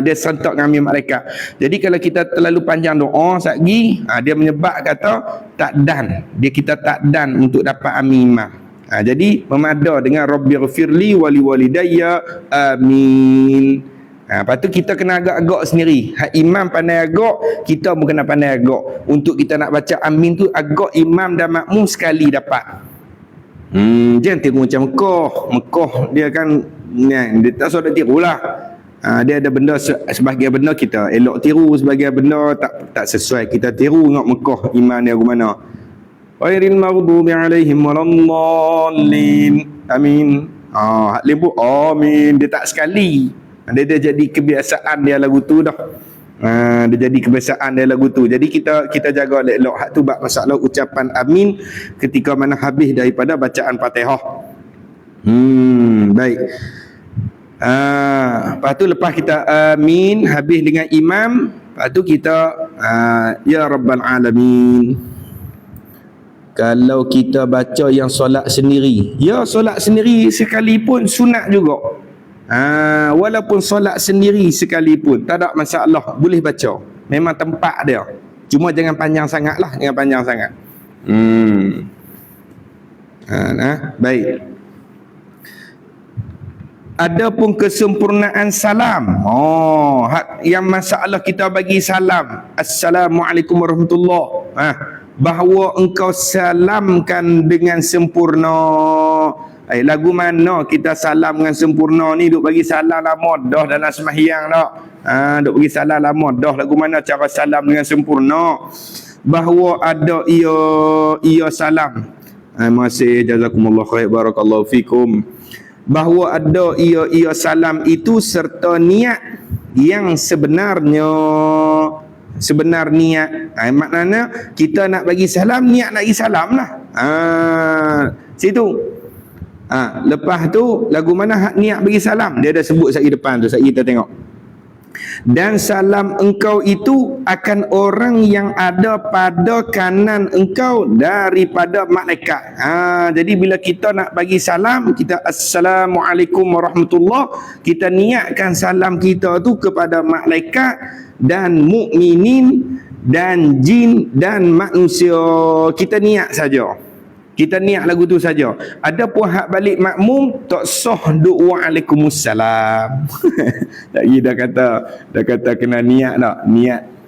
Dia serentak dengan amin malaikat. Jadi kalau kita terlalu panjang doa satgi, dia menyebab kata tak dan. Kita tak dan untuk dapat amin imam. Jadi memada dengan Rabbighfirli wali walidayya amin. Lepas tu kita kena agak-agak sendiri. Hak imam pandai agak, kita pun kena pandai agak. Untuk kita nak baca amin tu agak imam dan makmum sekali dapat. Jangan tiru macam Mekah dia kan dia tak sudah tiru lah. Dia ada benda sebahagian benda kita elok tiru, sebahagian benda tak sesuai kita tiru. Tengok Mekah imam dia ke mana. Ghairil maghdubi alaihim waladdallin. Amin. Hak lembu amin dia tak sekali. Dia jadi kebiasaan dia lagu tu dah. Dia jadi kebiasaan dia lagu tu. Jadi kita jaga elok hak tu bab masalah ucapan amin ketika mana habis daripada bacaan Fatihah. Baik. Lepas tu lepas kita amin habis dengan imam, lepas tu kita ya rabbal alamin. Kalau kita baca yang solat sendiri, ya solat sendiri sekalipun sunat juga. Walaupun solat sendiri sekalipun tak ada masalah, boleh baca. Memang tempat dia. Cuma jangan panjang sangat lah. Jangan panjang sangat. Baik. Adapun kesempurnaan salam. Yang masalah kita bagi salam. Assalamualaikum warahmatullahi. Bahawa engkau salamkan dengan sempurna. Lagu mana kita salam dengan sempurna ni? Duk bagi salam lama dah dalam sembahyang dah. Duk bagi salam lama dah. Lagu mana cara salam dengan sempurna? Bahawa ada ia salam. Masih jazakumullah khair, barakallahu fikum. Bahawa ada ia salam itu serta niat yang sebenarnya. Sebenar niat. Maknanya kita nak bagi salam, niat nak bagi salam lah. Situ. Lepas tu lagu mana hak niat bagi salam? Dia dah sebut sat depan tu, sat kita tengok. Dan salam engkau itu akan orang yang ada pada kanan engkau daripada malaikat. Jadi bila kita nak bagi salam, kita assalamualaikum warahmatullahi, kita niatkan salam kita tu kepada malaikat dan mukminin dan jin dan manusia. Kita niat saja. Kita niat lagu tu saja. Adapun hak balik makmum tak sah duk waalaikumsalam. Lagi dah kata kena niat tak?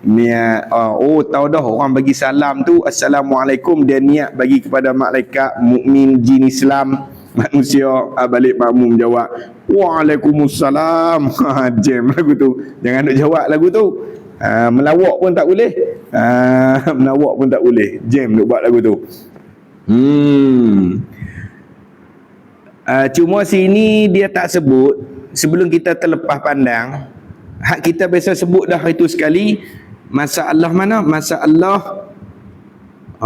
Niat tahu dah orang bagi salam tu assalamualaikum, dia niat bagi kepada malaikat, mukmin, jin, Islam, manusia. Balik makmum jawab waalaikumsalam. Jam lagu tu. Jangan duk jawab lagu tu. Melawak pun tak boleh. Melawak pun tak boleh. Jam duk buat lagu tu. Cuma sini dia tak sebut. Sebelum kita terlepas pandang, hak kita biasa sebut dah itu sekali. Masalah mana? Masalah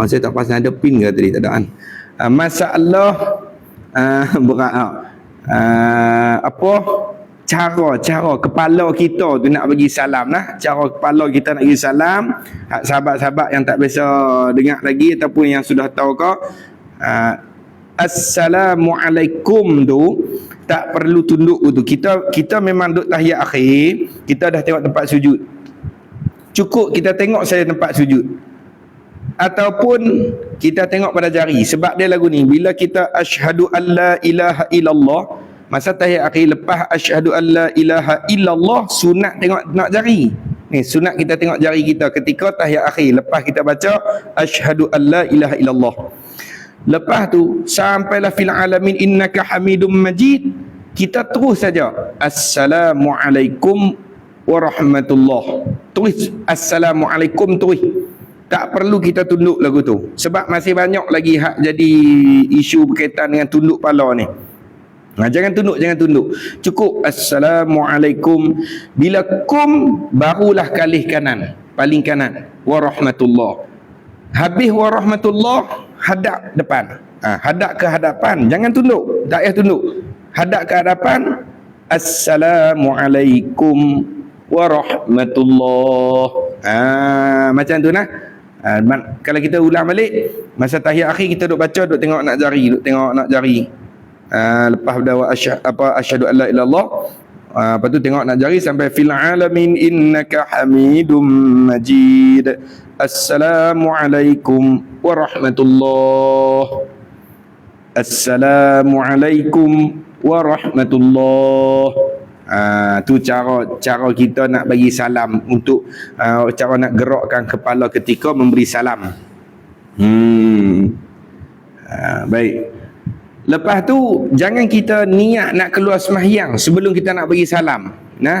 saya tak pasti ada pin ke tadi, tak ada kan. Masalah berat apa cara kepala kita tu nak bagi salam lah. Cara kepala kita nak bagi salam. Sahabat-sahabat yang tak biasa dengar lagi ataupun yang sudah tahu kau, assalamualaikum tu tak perlu tunduk tu. Kita memang duduk tahiyat akhir, kita dah tengok tempat sujud. Cukup kita tengok saya tempat sujud. Ataupun kita tengok pada jari. Sebab dia lagu ni, bila kita asyhadu alla ilaha illallah, Masa tahiyat akhir lepas asyhadu an la ilaha illallah, sunat tengok jari. Ni sunat kita tengok jari kita ketika tahiyat akhir lepas kita baca asyhadu an la ilaha illallah. Lepas tu sampailah fil alamin innaka hamidum majid, kita terus saja assalamualaikum warahmatullah. Terus assalamualaikum terus. Tak perlu kita tunduk lagu tu. Sebab masih banyak lagi hak jadi isu berkaitan dengan tunduk pala ni. Jangan tunduk. Cukup assalamualaikum. Bila kum, barulah kalih kanan, paling kanan. Warahmatullah. Habis warahmatullah, hadap depan. Hadap ke hadapan. Jangan tunduk. Tak payah tunduk. Hadap ke hadapan. Assalamualaikum warahmatullah. Macam tu nah. Kalau kita ulang balik masa tahiyat akhir, kita duk baca, duk tengok nak jari, lepas dah asyhadu an la ilallah, lepas tu tengok nak jari sampai fil alamin innaka hamidum majid, assalamualaikum warahmatullah, assalamualaikum warahmatullah. Tu cara kita nak bagi salam, untuk cara nak gerakkan kepala ketika memberi salam. Baik. Lepas tu jangan kita niat nak keluar sembahyang sebelum kita nak bagi salam.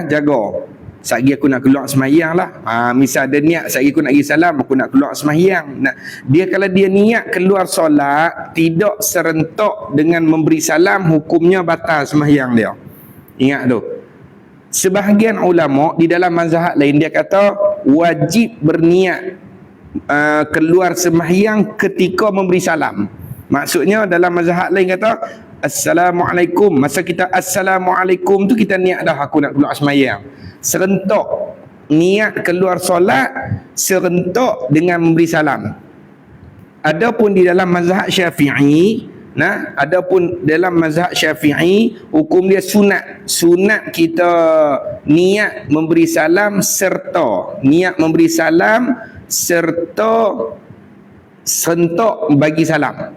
Jaga. Satgi aku nak keluar sembahyang lah. Misal ada niat satgi aku nak bagi salam, aku nak keluar sembahyang. Kalau dia niat keluar solat tidak serentak dengan memberi salam, hukumnya batal sembahyang dia. Ingat tu. Sebahagian ulama di dalam mazhab lain dia kata wajib berniat keluar sembahyang ketika memberi salam. Maksudnya dalam mazhab lain kata assalamualaikum, masa kita assalamualaikum tu kita niat dah aku nak keluar sembahyang. Serentak niat keluar solat serentak dengan memberi salam. Adapun di dalam mazhab Syafi'i, adapun dalam mazhab Syafi'i hukum dia sunat. Sunat kita niat memberi salam serta sentak bagi salam.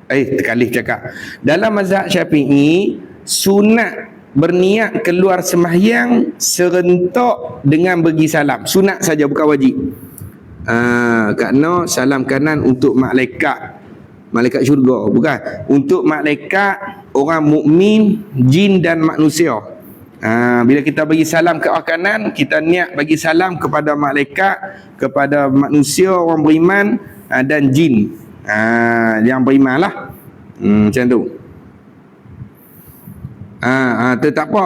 Terkalih cakap. Dalam mazhab Syafi'i sunat berniat keluar sembahyang serentak dengan bagi salam. Sunat saja, bukan wajib. Kerana salam kanan untuk malaikat syurga, bukan untuk malaikat, orang mukmin, jin dan manusia. Bila kita bagi salam ke arah kanan, kita niat bagi salam kepada malaikat, kepada manusia, orang beriman dan jin yang beriman lah. Macam tu. Tak apa,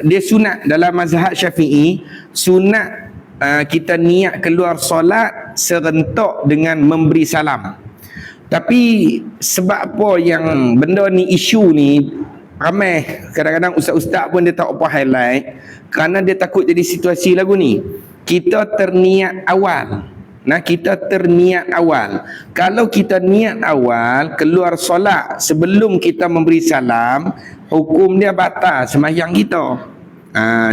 dia sunat dalam mazhab Syafi'i. Sunat kita niat keluar solat serentak dengan memberi salam. Tapi sebab apa yang benda ni, isu ni ramai, kadang-kadang ustaz-ustaz pun dia tak apa highlight, kerana dia takut jadi situasi lagu ni. Kita terniat awal. Kalau kita niat awal keluar solat sebelum kita memberi salam, hukum dia batal sembahyang kita.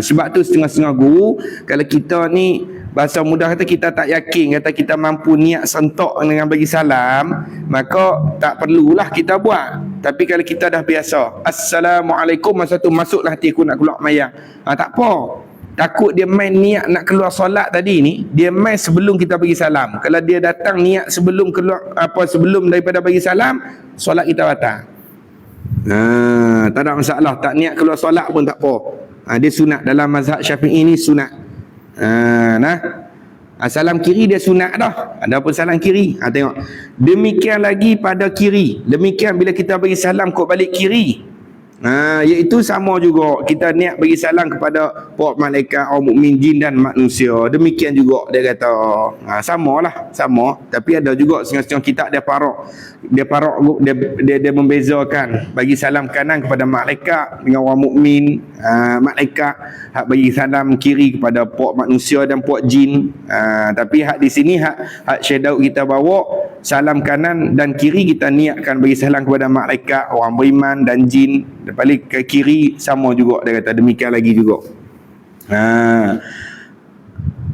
Sebab tu setengah-setengah guru, kalau kita ni bahasa mudah kata kita tak yakin, kata kita mampu niat sentak dengan bagi salam, maka tak perlulah kita buat. Tapi kalau kita dah biasa assalamualaikum, masa tu masuklah hati aku nak keluar mayang, tak apa. Takut dia main niat nak keluar solat tadi ni, dia main sebelum kita bagi salam. Kalau dia datang niat sebelum keluar, sebelum daripada bagi salam, solat kita batal. Tak ada masalah, tak niat keluar solat pun tak apa. Dia sunat dalam mazhab Syafi'i ni, sunat. Salam kiri dia sunat dah. Ada pun salam kiri. Tengok. Demikian lagi pada kiri. Demikian bila kita bagi salam kok balik kiri. Iaitu sama juga kita niat bagi salam kepada para malaikat, orang mukmin, jin dan manusia. Demikian juga dia kata. Samalah, sama. Tapi ada juga setengah-setengah kitab dia membezakan bagi salam kanan kepada malaikat dengan orang mukmin, malaikat hak bagi salam kiri kepada puak manusia dan puak jin. Tapi hak di sini hak Syekh Daud kita bawa salam kanan dan kiri kita niatkan bagi salam kepada malaikat, orang beriman dan jin. Balik ke kiri sama juga, dia kata demikian lagi juga.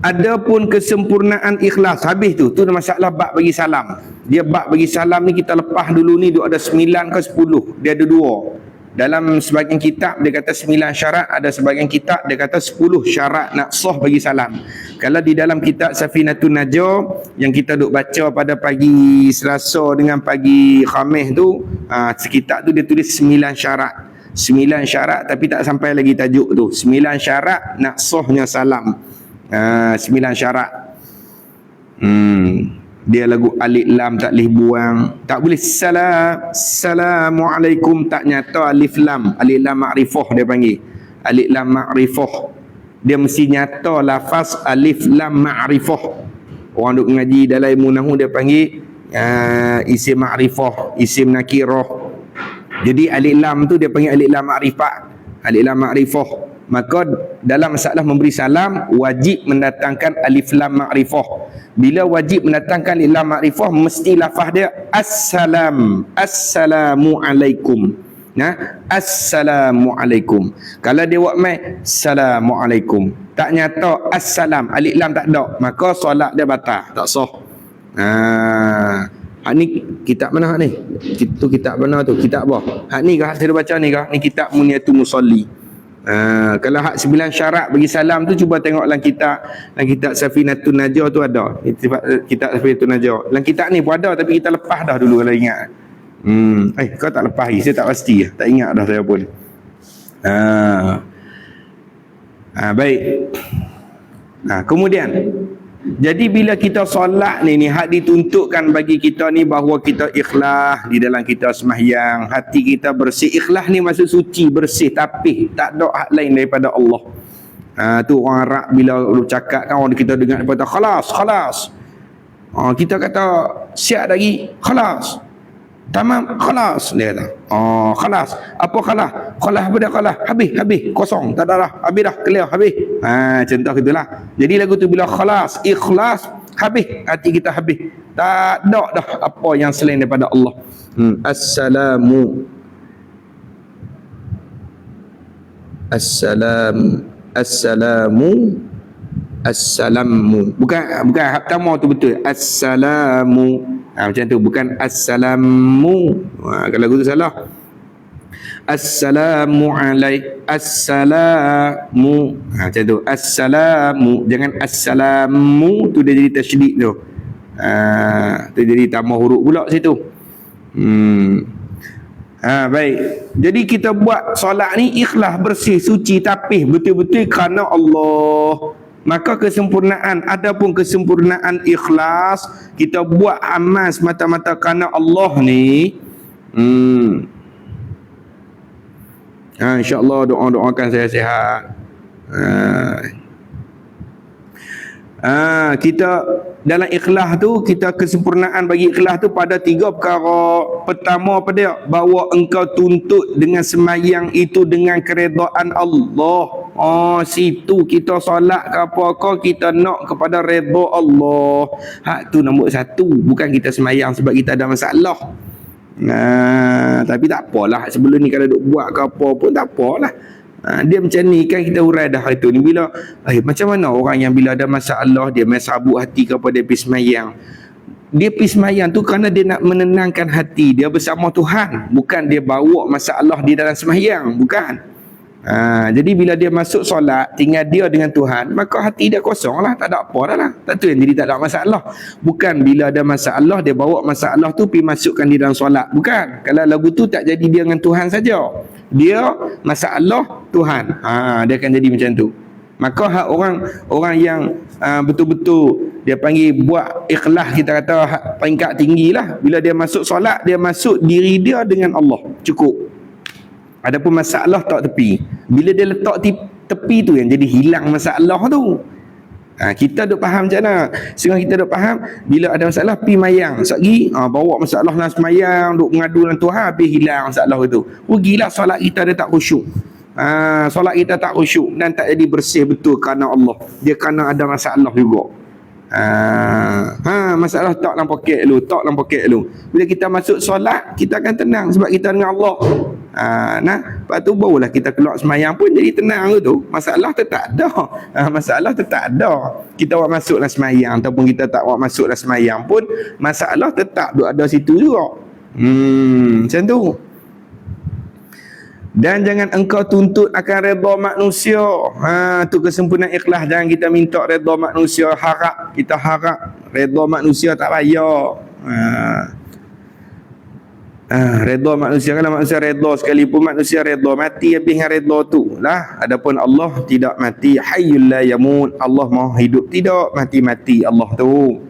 Adapun kesempurnaan ikhlas, habis tu masalah bab bagi salam. Dia bab bagi salam ni kita lepas dulu ni, dia ada 9 ke 10, dia ada 2. Dalam sebahagian kitab dia kata 9 syarat, ada sebahagian kitab dia kata 10 syarat nak sah bagi salam. Kalau di dalam kitab Safinatun Najah yang kita duk baca pada pagi Selasa dengan pagi Khamis tu, sekitab tu dia tulis 9 syarat. 9 syarat tapi tak sampai lagi tajuk tu. 9 syarat nak sahnya salam. 9 syarat. Dia lagu alif lam tak boleh buang, tak boleh assalamualaikum, tak nyata alif lam ma'rifah dia panggil. Alif lam ma'rifah. Dia mesti nyata lafaz alif lam ma'rifah. Orang duk ngaji dalam ilmu nahwu dia panggil isim ma'rifah, isim nakirah. Jadi alif lam tu dia panggil alif lam ma'rifah, alif lam ma'rifah. Maka dalam masalah memberi salam wajib mendatangkan alif lam ma'rifah. Bila wajib mendatangkan alif lam ma'rifah, mesti lafaz dia assalamualaikum. Assalamualaikum. Kalau dia buat mai assalamualaikum, tak nyata assalam, alif lam tak ada, maka solat dia batal, tak sah. Hak ni kitab mana hak ni? Itu kitab mana tu? Kitab apa? Hak ni kah saya baca ni kah? Ni kitab Muniyatul Musalli. Kalau hak 9 syarat bagi salam tu cuba tengok dalam kitab Safinatun Najah tu ada. Kitab Safinatun Najah. Dalam kitab ni pun ada tapi kita lepas dah dulu kalau ingat. Kau tak lepas lagi, saya tak pasti, tak ingat dah saya pun. Baik. Kemudian jadi bila kita solat ni hak dituntutkan bagi kita ni bahawa kita ikhlas di dalam kita sembahyang, hati kita bersih. Ikhlas ni maksud suci, bersih, tapi tak ada hak lain daripada Allah. Tu orang Arab bila cakap kan, orang kita dengar kata khalas. Kita kata siap lagi, khalas. Tamam, khalas dia kata. Khalas. Apa khalas? Khalas apa dia khalas? Habis, kosong, tak ada dah. Habis dah, clear, habis. Contoh gitulah. Jadi lagu tu bila khalas, ikhlas, habis, hati kita habis. Tak ada dah apa yang selain daripada Allah. Assalamu. Bukan hak pertama tu betul. Assalamu. Macam tu, bukan assalamu. Kalau lagu tu salah. Assalamu. Macam tu. Assalamu. Jangan assalamu tu dia jadi tasydid tu. Tu jadi tambah huruf pula situ. Baik. Jadi kita buat solat ni ikhlas, bersih, suci, tapi betul-betul kerana Allah. Maka kesempurnaan, adapun kesempurnaan ikhlas, kita buat amal semata-mata kerana Allah ni, insya-Allah doakan saya sihat. Kita dalam ikhlas tu, kita kesempurnaan bagi ikhlas tu pada 3 perkara. Pertama apa dia? Bahawa engkau tuntut dengan sembahyang itu dengan keredaan Allah. Situ kita solat ke apa-apa, kita nak kepada redha Allah. Hak tu nombor 1. Bukan kita sembahyang sebab kita ada masalah. Tapi tak apalah, sebelum ni kalau duk buat ke apa pun tak apalah. Dia macam ni kan, kita hurai dah itu ni. Bila macam mana orang yang bila ada masalah dia main sabuk hati kepada pergi sembahyang. Dia pergi sembahyang tu kerana dia nak menenangkan hati dia bersama Tuhan, bukan dia bawa masalah di dalam sembahyang, bukan. Jadi bila dia masuk solat, tinggal dia dengan Tuhan, maka hati dia kosong lah, tak ada apa dah lah. Tak tu yang jadi tak ada masalah. Bukan bila ada masalah dia bawa masalah tu pergi masukkan di dalam solat, bukan. Kalau lagu tu tak jadi dia dengan Tuhan saja, dia masalah Tuhan, dia akan jadi macam tu. Maka hak orang yang betul-betul dia panggil buat ikhlas, kita kata peringkat tinggi lah. Bila dia masuk solat, dia masuk diri dia dengan Allah, cukup. Adapun masalah tak tepi. Bila dia letak tepi tu yang jadi hilang masalah tu. Kita duk faham macam mana? Sehingga kita duk faham bila ada masalah pi mayang. Satgi bawa masalah dalam semayang, duk mengadu dengan Tuhan, habis hilang masalah itu. Rugilah solat kita dia tak khusyuk. Solat kita tak khusyuk dan tak jadi bersih betul kerana Allah. Dia kerana ada masalah juga. Masalah tak dalam poket lu. Bila kita masuk solat, kita akan tenang sebab kita dengan Allah. Lepas tu barulah kita keluar semayang pun jadi tenang tu. Masalah tetap ada. Kita buat masuk dalam semayang ataupun kita tak buat masuk dalam semayang pun, masalah tetap ada situ juga. Macam tu. Dan jangan engkau tuntut akan redha manusia. Tu kesempurnaan ikhlas. Jangan kita minta redha manusia, kita harap redha manusia tak payah. Redha manusia, kalau manusia redha sekalipun manusia redha, mati habis dengan redha tu lah. Adapun Allah tidak mati, hayyul la yamut. Allah maha hidup, tidak mati-mati Allah tu.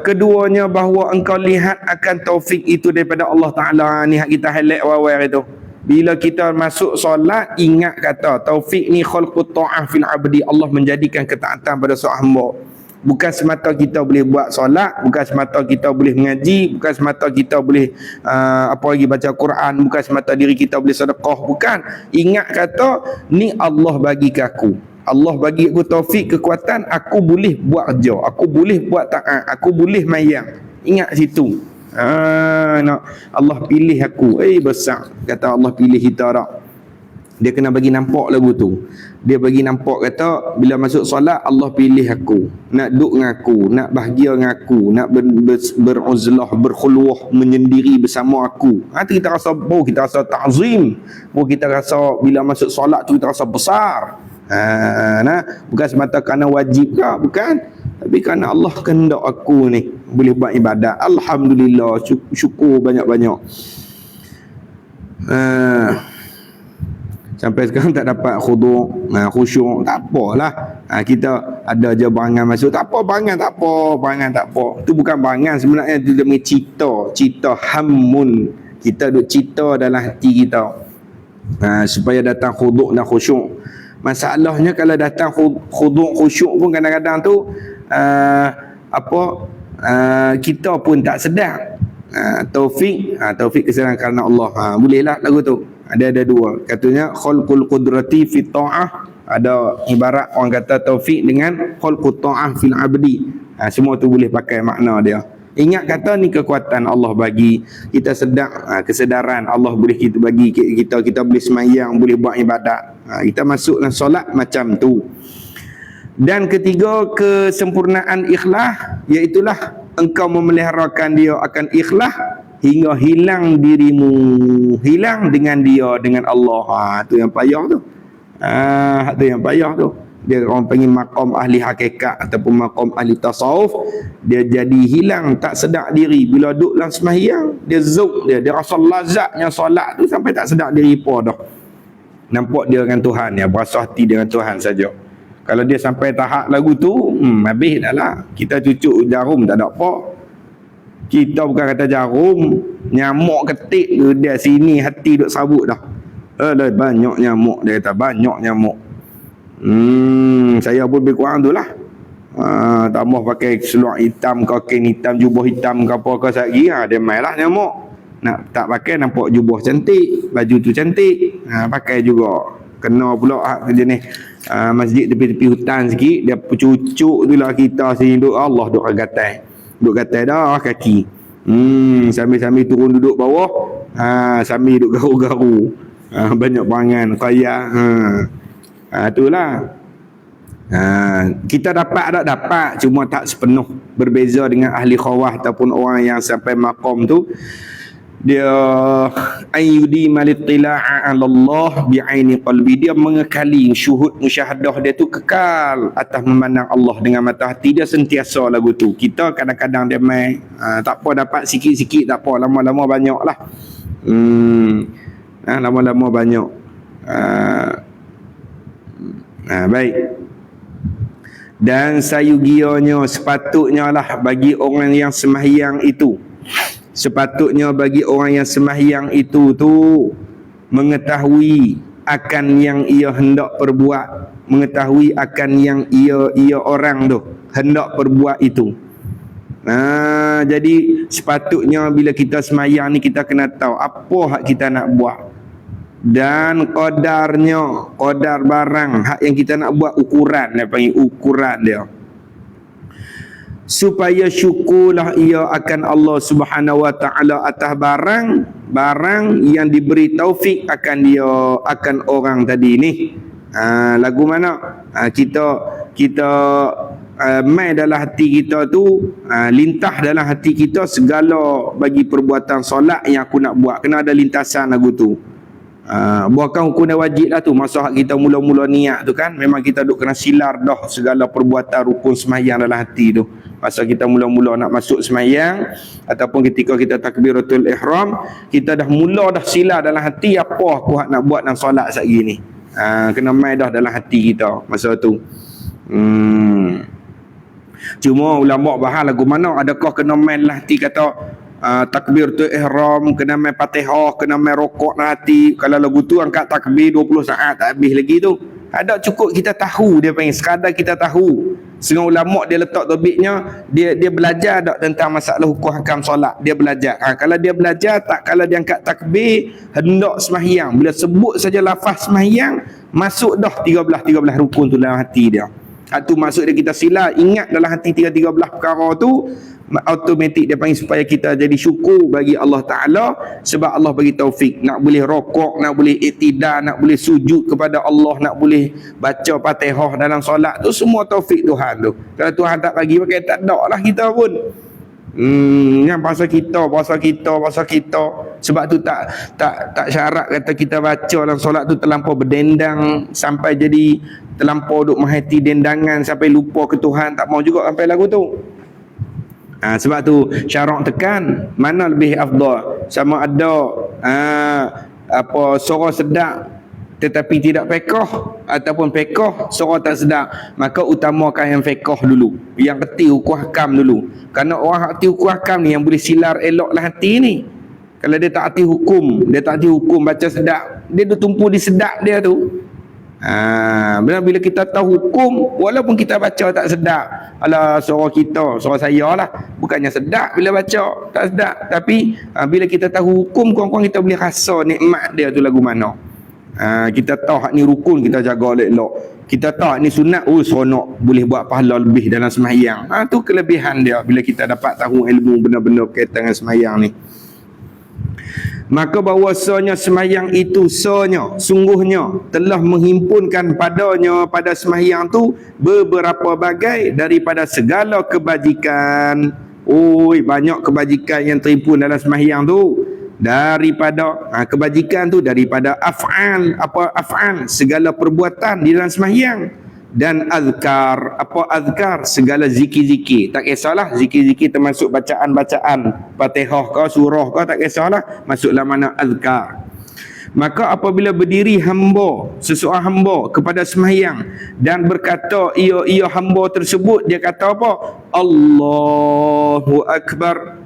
Keduanya bahawa engkau lihat akan taufik itu daripada Allah Ta'ala. Ni hak kita highlight awal-awal itu. Bila kita masuk solat, ingat kata taufik ni khalqut ta'ah fil abdi. Allah menjadikan ketaatan pada seorang hamba. Bukan semata kita boleh buat solat, bukan semata kita boleh mengaji, bukan semata kita boleh apa lagi baca Quran, bukan semata diri kita boleh sedekah, bukan. Ingat kata ni Allah bagi ke aku. Allah bagi aku taufik, kekuatan, aku boleh buat kerja, aku boleh buat taat, aku boleh mayang. Ingat situ. Allah pilih aku. Besar kata Allah pilih kita tak. Dia kena bagi nampak lagu tu. Dia bagi nampak kata bila masuk solat Allah pilih aku. Nak duduk dengan aku, nak bahagia dengan aku, nak beruzlah, berkhulwah, menyendiri bersama aku. Tu kita rasa kita rasa ta'zim. Kita rasa bila masuk solat tu kita rasa besar. Bukan semata kerana wajib ke, bukan, tapi kerana Allah kehendak aku ni boleh buat ibadat. Alhamdulillah, syukur banyak-banyak. Sampai sekarang tak dapat khusyuk, tak apalah. Kita ada je barangan masuk, tak apa barangan, tak apa. Tu bukan barangan sebenarnya, tu demi cerita hammun. Kita duk cerita dalam hati kita, supaya datang khudu' dan khusyuk. Masalahnya kalau datang khudu' khusyuk pun kadang-kadang tu kita pun tak sedar. Taufik kesedaran kerana Allah. Bolehlah lagu tu. Ada dua. Katanya khalqul qudrati fi ta'ah. Ada ibarat orang kata taufik dengan khalqut ta'ah fil abdi. Semua tu boleh pakai makna dia. Ingat kata ni kekuatan Allah bagi kita sedar, kesedaran Allah boleh kita bagi kita boleh semayang, boleh buat ibadat. Kita masuk dalam solat macam tu. Dan ketiga, kesempurnaan ikhlas, iaitulah engkau memeliharakan dia akan ikhlas hingga hilang dirimu, hilang dengan dia, dengan Allah. Tu yang payah tu. Tu yang payah tu. Dia orang panggil maqam ahli hakikat ataupun maqam ahli tasawuf. Dia jadi hilang, tak sedar diri. Bila duduk dalam sembahyang, dia zuk dia rasa lazatnya solat tu sampai tak sedar diri apa dah. Nampak dia dengan Tuhan, ya, berasa hati dengan Tuhan saja. Kalau dia sampai tahap lagu tu, habis dah lah. Kita cucuk jarum tak ada apa. Kita bukan kata jarum, nyamuk ketik tu dia sini hati duk sabut dah. Banyak nyamuk, dia kata banyak nyamuk. Saya pun lebih kurang tu lah. Tambah pakai seluar hitam, kain hitam, jubah hitam ke apa ke lagi, dia main lah nyamuk. Nak tak pakai nampak jubah cantik, baju tu cantik, pakai juga. Kena pula jenis masjid tepi-tepi hutan sikit, dia cucuk tu lah kita sini duduk, Allah duduk gatai dah kaki. Sambil-sambil turun duduk bawah, sambil duduk garu-garu. Banyak barangan kaya. Itulah. Kita dapat cuma tak sepenuh. Berbeza dengan ahli khawah ataupun orang yang sampai maqam tu, dia ayyudi malittila'a 'ala Allah bi'aini qalbi, dia mengekali syuhud musyahadah dia tu kekal atas memandang Allah dengan mata hati dia sentiasa lagu tu. Kita kadang-kadang dia main tak apa, dapat sikit-sikit tak apa, lama-lama banyaklah. Lama-lama banyak. Baik. Dan sayugianya sepatutnya lah bagi orang yang sembahyang itu, sepatutnya bagi orang yang sembahyang itu tu mengetahui akan yang ia hendak perbuat, mengetahui akan yang ia orang tu hendak perbuat itu. Jadi sepatutnya bila kita sembahyang ni kita kena tahu apa hak kita nak buat. Dan qadarnya, qadar barang hak yang kita nak buat, ukuran, dia panggil ukuran dia, supaya syukurlah ia akan Allah Subhanahu wa taala atas barang yang diberi taufik akan dia, akan orang tadi ni. Lagu mana kita mai dalam hati kita tu, lintah dalam hati kita segala bagi perbuatan solat yang aku nak buat, kena ada lintasan lagu tu. Bukan hukum dah wajib lah tu. Masa kita mula-mula niat tu kan, memang kita duk kena silar dah segala perbuatan rukun semayang dalam hati tu. Masa kita mula-mula nak masuk semayang ataupun ketika kita takbiratul ihram, kita dah mula dah silar dalam hati apa aku nak buat dalam solat satgi ni. Kena main dah dalam hati kita masa tu. Cuma ulama bahas lagu mana, adakah kena main lah hati kata takbir tu ihram, kena main Fatihah, kena main rokok nanti. Kalau lagu tu angkat takbir 20 saat tak habis lagi tu. Ada cukup kita tahu, dia panggil sekadar kita tahu. Setengah ulama dia letak topiknya, dia belajar tak tentang masalah hukum hakam solat, dia belajar. Kalau dia belajar tak, kalau dia angkat takbir hendak sembahyang, bila sebut saja lafaz sembahyang, masuk dah 13 rukun tu dalam hati dia. Itu maksud dia kita sila ingat dalam hati 13 perkara tu, automatik dia panggil supaya kita jadi syukur bagi Allah Ta'ala, sebab Allah bagi taufik nak boleh rokok, nak boleh iktidal, nak boleh sujud kepada Allah, nak boleh baca Fatihah dalam solat tu, semua taufik Tuhan tu. Kalau Tuhan tak bagi, pakai tak ada lah kita pun. Yang pasal kita sebab tu tak syarat kata kita baca dalam solat tu terlampau berdendang sampai jadi terlampau duk menghati dendangan sampai lupa ke Tuhan, tak mau juga sampai lagu tu. Sebab tu syarak tekan mana lebih afdal, sama ada suara sedap tetapi tidak pekoh, ataupun pekoh suara tak sedap, maka utamakan yang pekoh dulu, yang reti hukum hakam dulu. Kerana orang reti hukum hakam ni yang boleh silar eloklah hati ni. Kalau dia tak reti hukum, baca sedap, dia tu tumpu di sedap dia tu. Bila kita tahu hukum, walaupun kita baca tak sedap, alah suara saya lah bukannya sedap bila baca, tak sedap, tapi bila kita tahu hukum, kurang-kurang kita boleh rasa nikmat dia tu lagu mana. Kita tahu hak ni rukun, kita jaga elok. Kita tahu hak ni sunat, seronok, boleh buat pahala lebih dalam sembahyang. Tu kelebihan dia bila kita dapat tahu ilmu benar-benar berkaitan dengan sembahyang ni. Maka bahawasanya sembahyang itu sungguhnya telah menghimpunkan pada sembahyang tu beberapa bagai daripada segala kebajikan. Banyak kebajikan yang terhimpun dalam sembahyang tu. Daripada kebajikan tu daripada af'al, segala perbuatan di dalam sembahyang, dan azkar, segala zikir-zikir. Tak kisahlah zikir-zikir termasuk bacaan-bacaan Fatihah ke surah ke, tak kisahlah, masuklah mana azkar. Maka apabila berdiri seseorang hamba kepada sembahyang dan berkata ia hamba tersebut, dia kata apa? Allahu Akbar.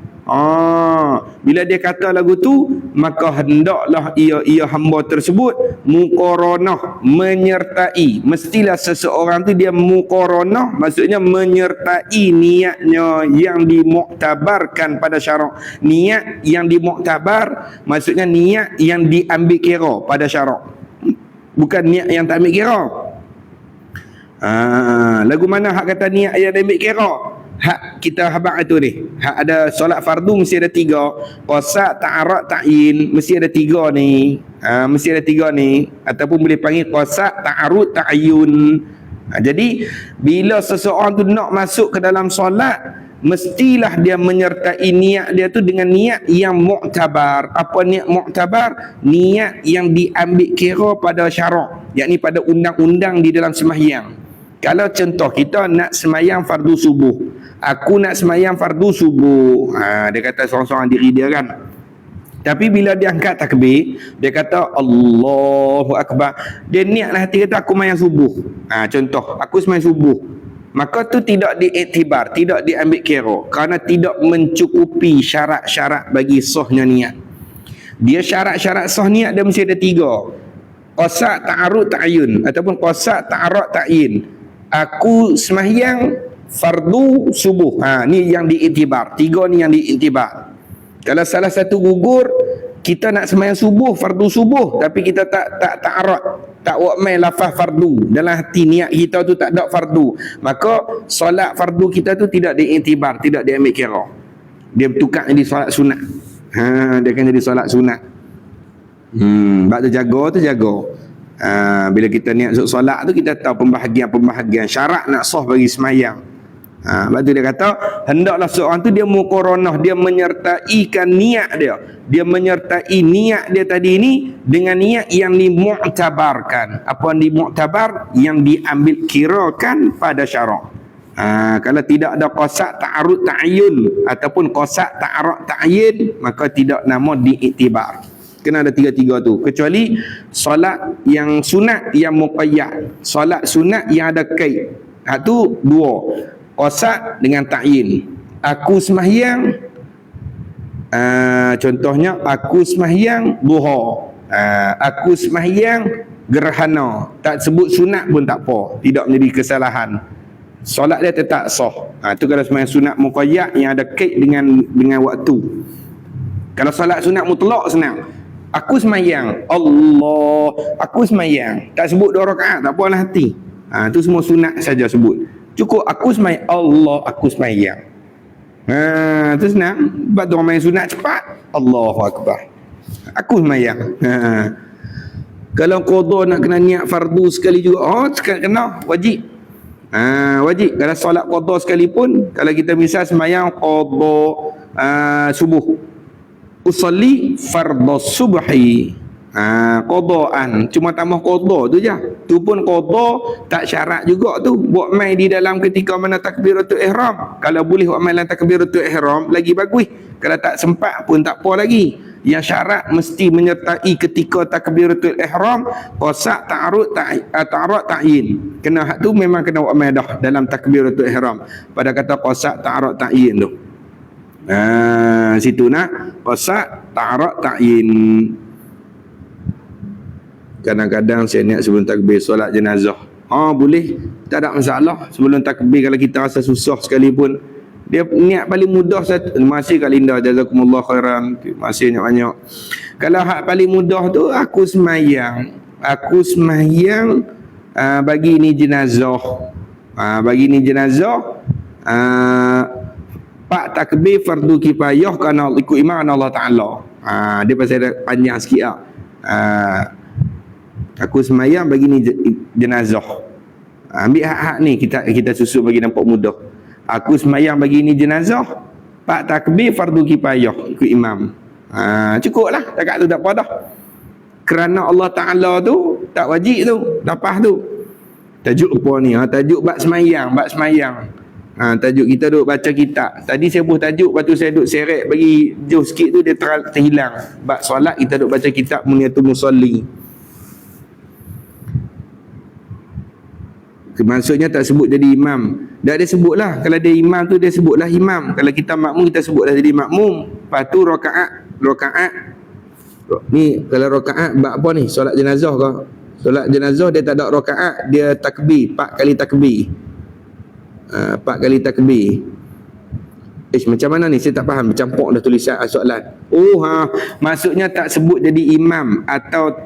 Bila dia kata lagu tu, maka hendaklah ia hamba tersebut muqaranah, menyertai. Mestilah seseorang tu dia muqaranah, maksudnya menyertai niatnya yang dimuktabarkan pada syarak. Niat yang dimuktabar maksudnya niat yang diambil kira pada syarak, bukan niat yang tak ambil kira. Lagu mana hak kata niat yang diambil kira? Hak kita habaq itu ni, hak ada solat fardu mesti ada 3, qasad, ta'arud, ta'yin, mesti ada 3 ni. Mesti ada 3 ni, ataupun boleh panggil qasad, ta'arud, ta'yun. Jadi bila seseorang tu nak masuk ke dalam solat, mestilah dia menyertai niat dia tu dengan niat yang muktabar. Apa niat muktabar? Niat yang diambil kira pada syarak, yakni pada undang-undang di dalam sembahyang. Kalau contoh kita nak sembahyang fardu subuh, aku nak sembahyang fardu subuh, dia kata seorang-seorang diri dia kan. Tapi bila dia angkat takbir, dia kata Allahu Akbar, dia niatlah hati kata aku sembahyang subuh. Contoh aku sembahyang subuh, maka tu tidak diiktibar, tidak diambil kira, kerana tidak mencukupi syarat-syarat bagi sahnya niat. Dia syarat-syarat sah niat dia mesti ada 3. Qasad, ta'arud, ta'yun, ataupun qasad, ta'arud, ta'yin. Aku sembahyang fardu subuh. Ni yang diiktibar. 3 ni yang diiktibar. Kalau salah satu gugur, kita nak sembahyang subuh, fardu subuh, tapi kita tak ta'arud, tak buat main lafaz fardu, dalam hati niat kita tu tak ada fardu, maka solat fardu kita tu tidak diiktibar, tidak diambil kira. Dia bertukar jadi solat sunat. Dia akan jadi solat sunat. Bab tu jaga. Bila kita niat solat tu, kita tahu pembahagian-pembahagian syarat nak sah bagi semayang. Lepas tu dia kata, hendaklah seorang tu dia muqaranah, dia menyertaikan niat dia. Dia menyertai niat dia tadi ni dengan niat yang dimu'tabarkan. Apa yang dimu'tabar? Yang diambil kirakan pada syarak. Kalau tidak ada qasad ta'arud ta'yun ataupun qasad ta'arud ta'yin, maka tidak nama diiktibar. Kena ada tiga-tiga tu. Kecuali solat yang sunat yang muqayyad. Solat sunat yang ada kaid. Tu dua. Qasad dengan ta'yin. Aku sembahyang, contohnya aku sembahyang duha, aku sembahyang gerhana, tak sebut sunat pun tak apa, tidak menjadi kesalahan, solat dia tetap sah. Tu kalau sembahyang sunat muqayyad yang ada kait dengan waktu. Kalau solat sunat mutlak senang, aku sembahyang Allah, aku sembahyang, tak sebut 2 rakaat tak apalah hati. Tu semua sunat saja sebut. Cukup aku sembahyang Allah, aku sembahyang. Tu senang. Sebab tu orang main sunat cepat, Allahu Akbar, aku sembahyang. Kalau qada nak kena niat fardu sekali juga, kena wajib. Wajib. Kalau solat qada sekalipun, kalau kita misal sembahyang qada subuh, usalli fardhu subhi, qadaan, cuma tambah qada tu je. Tu pun qada tak syarat juga tu. Buat mai di dalam ketika mana takbiratul ihram. Kalau boleh buat mai dalam takbiratul ihram lagi bagus. Kalau tak sempat pun tak apa lagi. Yang syarat mesti menyertai ketika takbiratul ihram qasad ta'arud ta'yin. Kena hak tu memang kena buat mai dah dalam takbiratul ihram. Pada kata qasad ta'arud ta'yin tu. Situ nak qasad ta'arud ta'yin. Kadang-kadang saya niat sebelum takbir solat jenazah. Boleh, tak ada masalah. Sebelum takbir kalau kita rasa susah sekalipun, dia niat paling mudah satu. Terima kasih Kak Linda, jazakumullah khairan. Terima kasih banyak-banyak. Kalau hak paling mudah tu, aku sembahyang bagi ni jenazah. Bagi ni jenazah, pak takbir fardu kifayah kerana ikut imam Allah Ta'ala. Dia pasal panjang sikit lah. Aku sembahyang bagi ni jenazah. Ambil hak-hak ni kita susun bagi nampak mudah. Aku sembahyang bagi ni jenazah, pak takbir fardu kifayah ikut imam. Cukuplah, dekat tu tak apa dah. Kerana Allah Ta'ala tu tak wajib tu, lepas tu. Tajuk apa ni? Tajuk bab sembahyang, tajuk kita duk baca kitab. Tadi saya buat tajuk, lepas tu saya duk seret bagi jauh sikit tu dia terhilang. Bab solat kita duk baca kitab Muniyatul Musalli. Maksudnya tak sebut jadi imam. Dah dia sebutlah. Kalau dia imam tu dia sebutlah imam. Kalau kita makmum kita sebutlah jadi makmum. Lepas tu rakaat. Ni kalau rakaat bab apa ni? Solat jenazah ke? Solat jenazah dia tak ada rakaat, dia takbir, 4 kali takbir. 4 kali takbir. Macam mana ni? Saya tak faham. Bercampur dah tulisan soalan. Maksudnya tak sebut jadi imam atau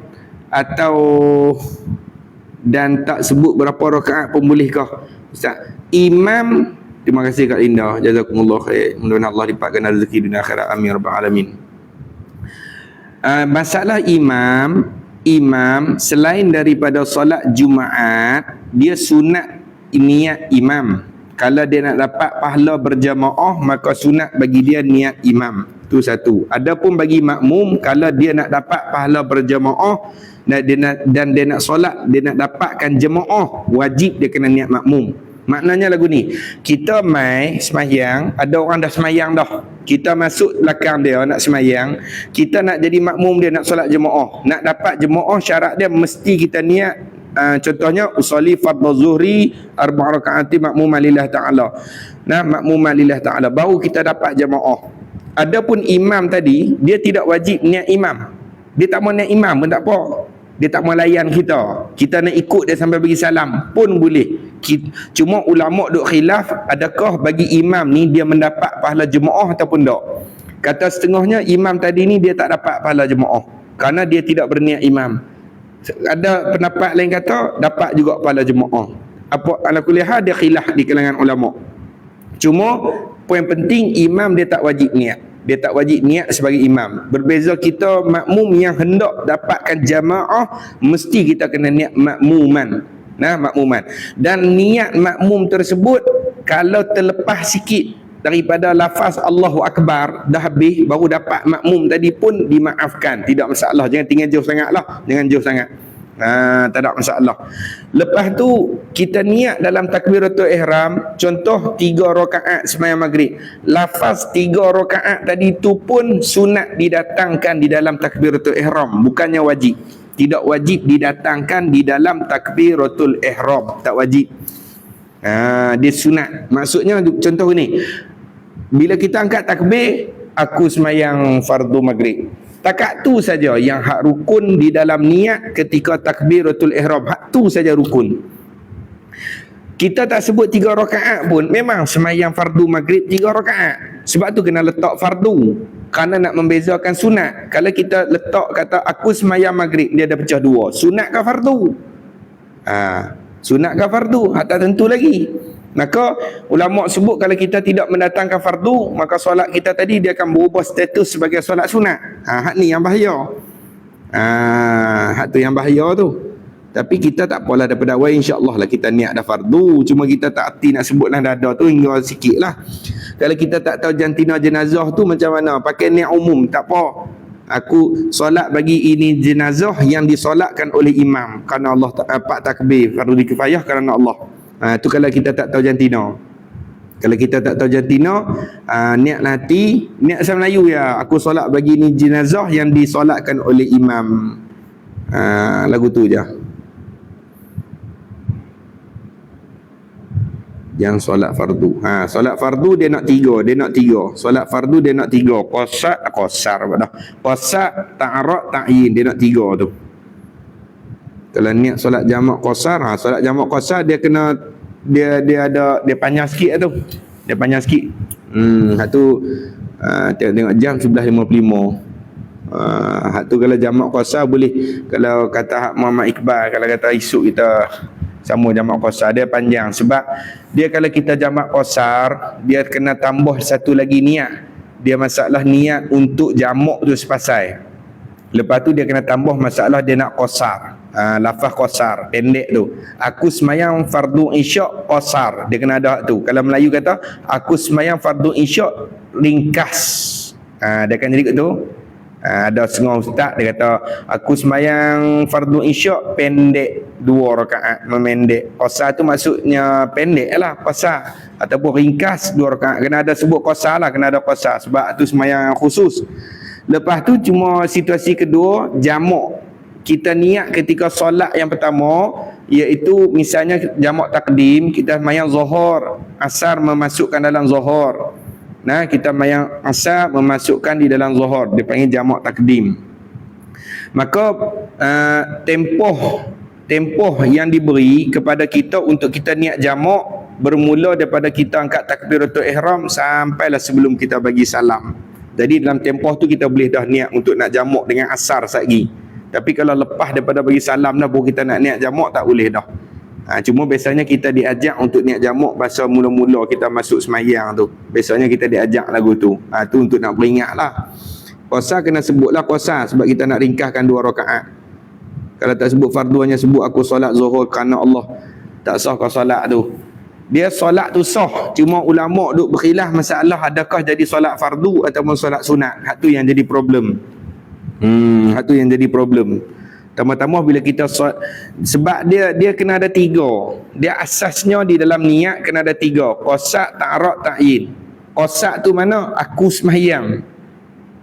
dan tak sebut berapa rakaat pun bolehkah? Ustaz, imam, terima kasih Kak Linda, jazakumullah khair. Mudah-mudahan Allah lipatkan rezeki dunia akhirat, amin rabbal alamin. Masalah imam selain daripada solat Jumaat, dia sunat niat imam. Kalau dia nak dapat pahala berjamaah, maka sunat bagi dia niat imam. Tu satu. Adapun bagi makmum, kalau dia nak dapat pahala berjamaah dan dia nak solat, dia nak dapatkan jemaah, wajib dia kena niat makmum. Maknanya lagu ni, kita mai sembahyang, ada orang dah sembahyang dah, kita masuk belakang dia nak sembahyang, kita nak jadi makmum dia, nak solat jemaah, nak dapat jemaah, syarat dia mesti kita niat. Contohnya usolli fardhu zuhri 4 rakaat makmuman lillah ta'ala. Makmuman lillah ta'ala, baru kita dapat jemaah. Adapun imam tadi, dia tidak wajib niat imam. Dia tak mau niat imam pun tak apa. Dia tak mau layan kita. Kita nak ikut dia sampai bagi salam pun boleh. Cuma ulama' duk khilaf, adakah bagi imam ni dia mendapat pahala jemaah ataupun tak. Kata setengahnya imam tadi ni dia tak dapat pahala jemaah kerana dia tidak berniat imam. Ada pendapat lain kata dapat juga pahala jemaah. Apa ala kuliah dia khilaf di kalangan ulama'. Cuma poin penting, imam dia tak wajib niat. Dia tak wajib niat sebagai imam. Berbeza kita makmum yang hendak dapatkan jamaah, mesti kita kena niat makmuman. Makmuman. Dan niat makmum tersebut kalau terlepas sikit daripada lafaz Allahu Akbar dah habis, baru dapat makmum tadi pun dimaafkan, tidak masalah. Jangan tinggal jauh sangat lah, jangan jauh sangat. Tak ada masalah. Lepas tu kita niat dalam takbiratul ihram, contoh 3 rakaat sembahyang maghrib, lafaz 3 rakaat tadi tu pun sunat didatangkan di dalam takbiratul ihram, bukannya wajib. Tidak wajib didatangkan di dalam takbiratul ihram, tak wajib. Dia sunat. Maksudnya contoh ni, bila kita angkat takbir, aku sembahyang fardu maghrib, takat tu saja yang hak rukun di dalam niat ketika takbiratul ihram, hak tu saja rukun. Kita tak sebut 3 rakaat pun, memang sembahyang fardu maghrib 3 rakaat. Sebab tu kena letak fardu, kerana nak membezakan sunat. Kalau kita letak kata aku sembahyang maghrib, dia dah pecah 2, sunat ke fardu? Sunat ke fardu? Hak tak tentu lagi. Maka ulama sebut kalau kita tidak mendatangkan fardu, maka solat kita tadi dia akan berubah status sebagai solat sunat. Hak ni yang bahaya. Hak tu yang bahaya tu. Tapi kita tak apalah, daripada awal insya-Allah lah kita niat dah fardu, cuma kita tak erti nak sebutlah dada tu hingga sikitlah. Kalau kita tak tahu jantina jenazah tu macam mana, pakai niat umum tak apa. Aku solat bagi ini jenazah yang disolatkan oleh imam kerana Allah, 4 takbir fardu kifayah kerana Allah. Tu kalau kita tak tahu jantina. Kalau kita tak tahu jantina, niat hati, niat asal Melayu ya, aku solat bagi ni jenazah yang disolatkan oleh imam. Lagu tu je. Yang solat fardu. Solat fardu dia nak 3, dia nak 3. Solat fardu dia nak 3. Qasar apa dah. Qasar, ta'arak, ta'yin, dia nak 3 tu. Kalau niat solat jamak qasar, solat jamak qasar dia kena dia ada panjang sikit tu. Dia panjang sikit. Hak tu tengok jam 11.55. Hak tu kalau jamak qasar boleh. Kalau kata hak Muhammad Iqbal, kalau kata esok kita sama jamak qasar, dia panjang sebab dia kalau kita jamak qasar dia kena tambah satu lagi niat. Dia masalah niat untuk jamak tu sepasai. Lepas tu dia kena tambah masalah dia nak qasar. Lafaz qasar pendek tu, aku sembahyang fardu isyak qasar, dia kena ada tu. Kalau Melayu kata aku sembahyang fardu isyak ringkas, dia akan jadi tu. Ada setengah ustaz dia kata aku sembahyang fardu isyak pendek 2 rakaat, memendek. Qasar tu maksudnya pendek lah qasar, ataupun ringkas 2 rakaat. Kena ada sebut qasar lah, kena ada qasar sebab tu sembahyang khusus. Lepas tu cuma situasi kedua, jamak. Kita niat ketika solat yang pertama, iaitu misalnya jamak takdim, kita sembahyang zuhur, asar memasukkan dalam zuhur. Kita sembahyang asar memasukkan di dalam zuhur, dia panggil jamak takdim. Maka tempoh yang diberi kepada kita untuk kita niat jamak bermula daripada kita angkat takbiratul ihram sampailah sebelum kita bagi salam. Jadi dalam tempoh tu kita boleh dah niat untuk nak jamak dengan asar satgi. Tapi kalau lepas daripada bagi salam dah baru kita nak niat jamak, tak boleh dah. Cuma biasanya kita diajak untuk niat jamak bahasa mula-mula kita masuk semayang tu. Biasanya kita diajak lagu tu. Tu untuk nak beringat lah. Qasar kena sebutlah qasar sebab kita nak ringkaskan 2 rakaat. Kalau tak sebut fardu, hanya sebut aku solat zuhur kerana Allah, tak sah kau solat tu. Dia solat tu sah, cuma ulama' duk berkhilaf masalah adakah jadi solat fardu ataupun solat sunat. Hak tu yang jadi problem. Hak tu yang jadi problem. Tama-tama bila kita sebab dia kena ada 3. Dia asasnya di dalam niat kena ada 3. Qasar, ta'arak, ta'yin. Qasar tu mana? Aku sembahyang.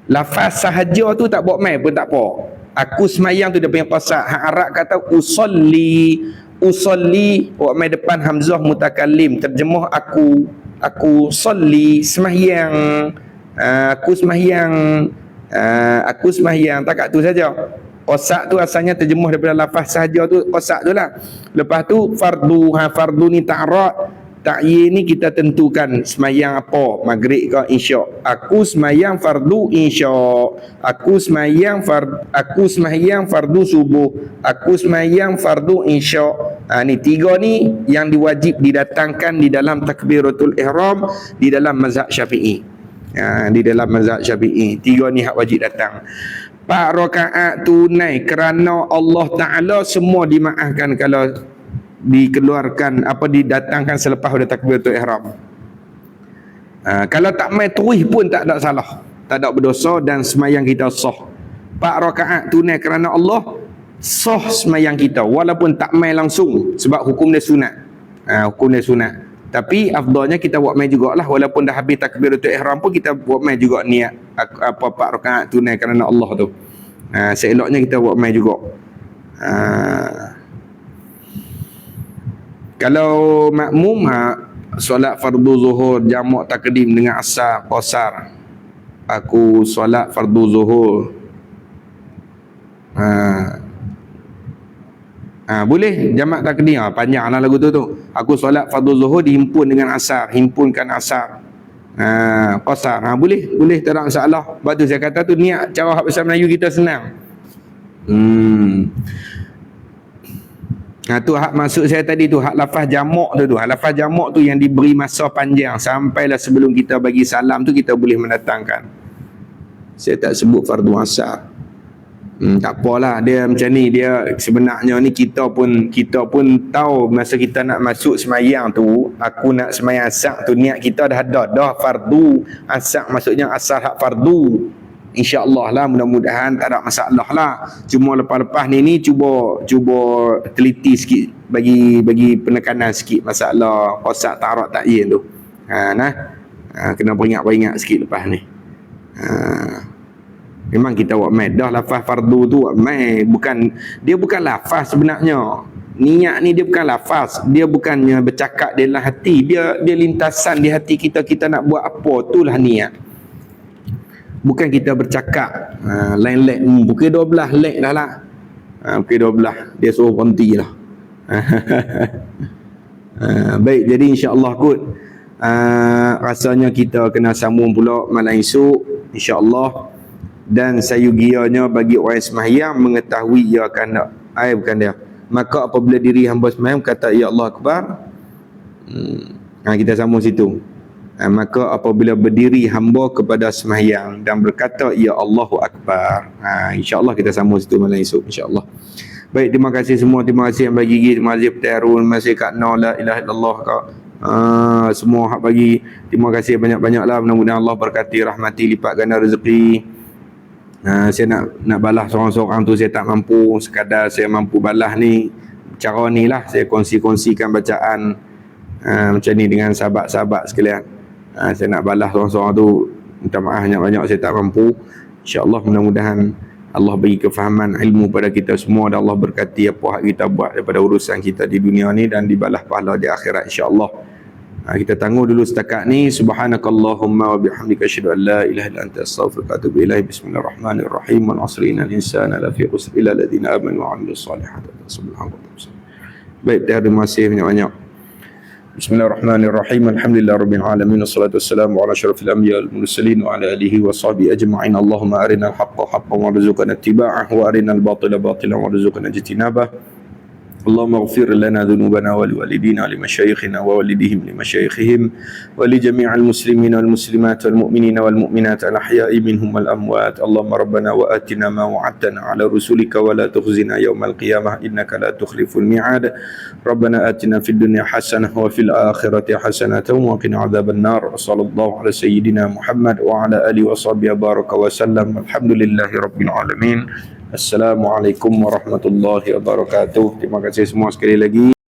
Lafaz sahaja tu tak buat main pun tak apa. Aku sembahyang tu dia punya qasar. Hak Arab kata usolli buat main depan hamzah mutakallim, terjemah aku solli sembahyang. Aku sembahyang, takat tu saja. Qasar tu asalnya terjemuh daripada lafaz sahaja tu, qasar tu lah. Lepas tu fardu, fardu ni ta'arak, ta'yin ni kita tentukan sembahyang apa, maghrib ke isyak. Aku sembahyang fardu isyak, aku sembahyang fardu subuh, aku sembahyang fardu isyak. Ni 3 ni yang diwajib didatangkan di dalam takbiratul ihram di dalam mazhab Syafi'i. Di dalam mazhab Syafi'i 3 ni hak wajib datang. 4 rakaat tunai kerana Allah Ta'ala semua dimaafkan. Kalau dikeluarkan apa didatangkan selepas pada takbiratul ihram. Kalau tak mai terus pun tak ada salah, tak ada berdosa dan semayang kita sah. 4 rakaat tunai kerana Allah, sah semayang kita walaupun tak mai langsung sebab hukum dia sunat. Hukum dia sunat. Tapi afdalnya kita buat mai jugalah walaupun dah habis takbiratul ihram pun kita buat mai juga niat apa 4 rakaat tunai kerana Allah tu. Seeloknya kita buat mai juga. Kalau makmum solat fardu zuhur jamak takdim dengan asar qasar. Aku solat fardu zuhur. Boleh jamak takdim. Panjanglah lagu tu. Aku solat fardu zuhur dihimpun dengan asar, himpunkan asar. Qasar. Boleh tak ada masalah. Sebab tu saya kata tu niat cara bahasa Melayu kita senang. Tu hak maksud saya tadi tu, hak lafaz jamak tu, hak lafaz jamak tu yang diberi masa panjang sampailah sebelum kita bagi salam tu kita boleh mendatangkan. Saya tak sebut fardu asar. Tak apalah, dia macam ni, dia sebenarnya ni kita pun tahu masa kita nak masuk semayang tu, aku nak semayang asar tu niat kita dah ada dah fardu asar, maksudnya asar hak fardu. InsyaAllah lah, mudah-mudahan tak ada masalah lah. Cuma lepas-lepas ni cuba teliti sikit, bagi penekanan sikit masalah qasar tarak takyin tu. Kena peringat sikit lepas ni. Memang kita buat mai dah lafaz fardu tu buat mai, dia bukan lafaz sebenarnya. Niat ni dia bukan lafaz, dia bukannya bercakap di dalam hati, dia lintasan di hati kita nak buat apa, itulah niat. Bukan kita bercakap lain-lain pukul 12 lek dah lah. Pukul 12 dia suruh berhenti lah. Baik, jadi insya-Allah kot rasanya kita kena sambung pula malam esok insya-Allah. Dan sayugianya bagi orang sembahyang mengetahui ia akan bukan dia. Maka apabila diri hamba sembahyang kata ya Allah Akbar, kita sambung situ. Maka apabila berdiri hamba kepada sembahyang dan berkata ya Allahu Akbar, insya-Allah kita sambung situ malam esok insya-Allah. Baik, terima kasih semua, terima kasih yang bagi gigi, terima kasih Petarun, terima kasih Kak Noh, la ilaha illallah Kak. Semua hak bagi, terima kasih banyak-banyaklah, mudah-mudahan Allah berkati, rahmati, lipat ganda rezeki. Saya nak balas seorang-seorang tu saya tak mampu, sekadar saya mampu balas ni cara ni lah, saya kongsi-kongsikan bacaan macam ni dengan sahabat-sahabat sekalian. Saya nak balas seorang-seorang tu, minta maaf banyak-banyak saya tak mampu. InsyaAllah mudah-mudahan Allah bagi kefahaman ilmu pada kita semua dan Allah berkati apa hak kita buat daripada urusan kita di dunia ni dan dibalas pahala di akhirat insya-Allah. Kita tangguh dulu setakat ni. Subhanakallahumma wa bihamdika asyhadu an la ilaha illa anta astaghfiruka wa atubu ilaik. Bismillahirrahmanirrahim. Wal 'asri innal insana lafi khusr illa alladziina aamanu wa 'amilus solihati. Subhanallah. Baik, terima kasih banyak-banyak. Bismillahirrahmanirrahim. Alhamdulillahirabbil alamin. Wassalatu wassalamu ala asyrafil anbiya'i wal mursalin wa ala alihi wa sahbihi ajma'in. Allahumma arinal haqqa haqqan warzuqna ittiba'ah wa arinal batila batilan warzuqna ijtinabah. Allahumma ighfir lana dhunubana wa liwalidina wa limasyayikhina wa walidihim limasyayikhihim wa li jami'il muslimina wal muslimat wal mu'minina wal mu'minat al ahya'i minhum wal amwat. Allahumma rabbana wa atina ma wa'adtana ala rusulika wa la tukhzina yawmal qiyamah innaka la tukhliful mi'ad. Rabbana atina fid dunya hasanah wa fil akhirati hasanah wa qina adzaban nar. Sallallahu ala sayyidina Muhammad wa ala alihi wa sahbihi baraka wa sallam. Alhamdulillahi rabbil alamin. Assalamualaikum warahmatullahi wabarakatuh. Terima kasih semua sekali lagi.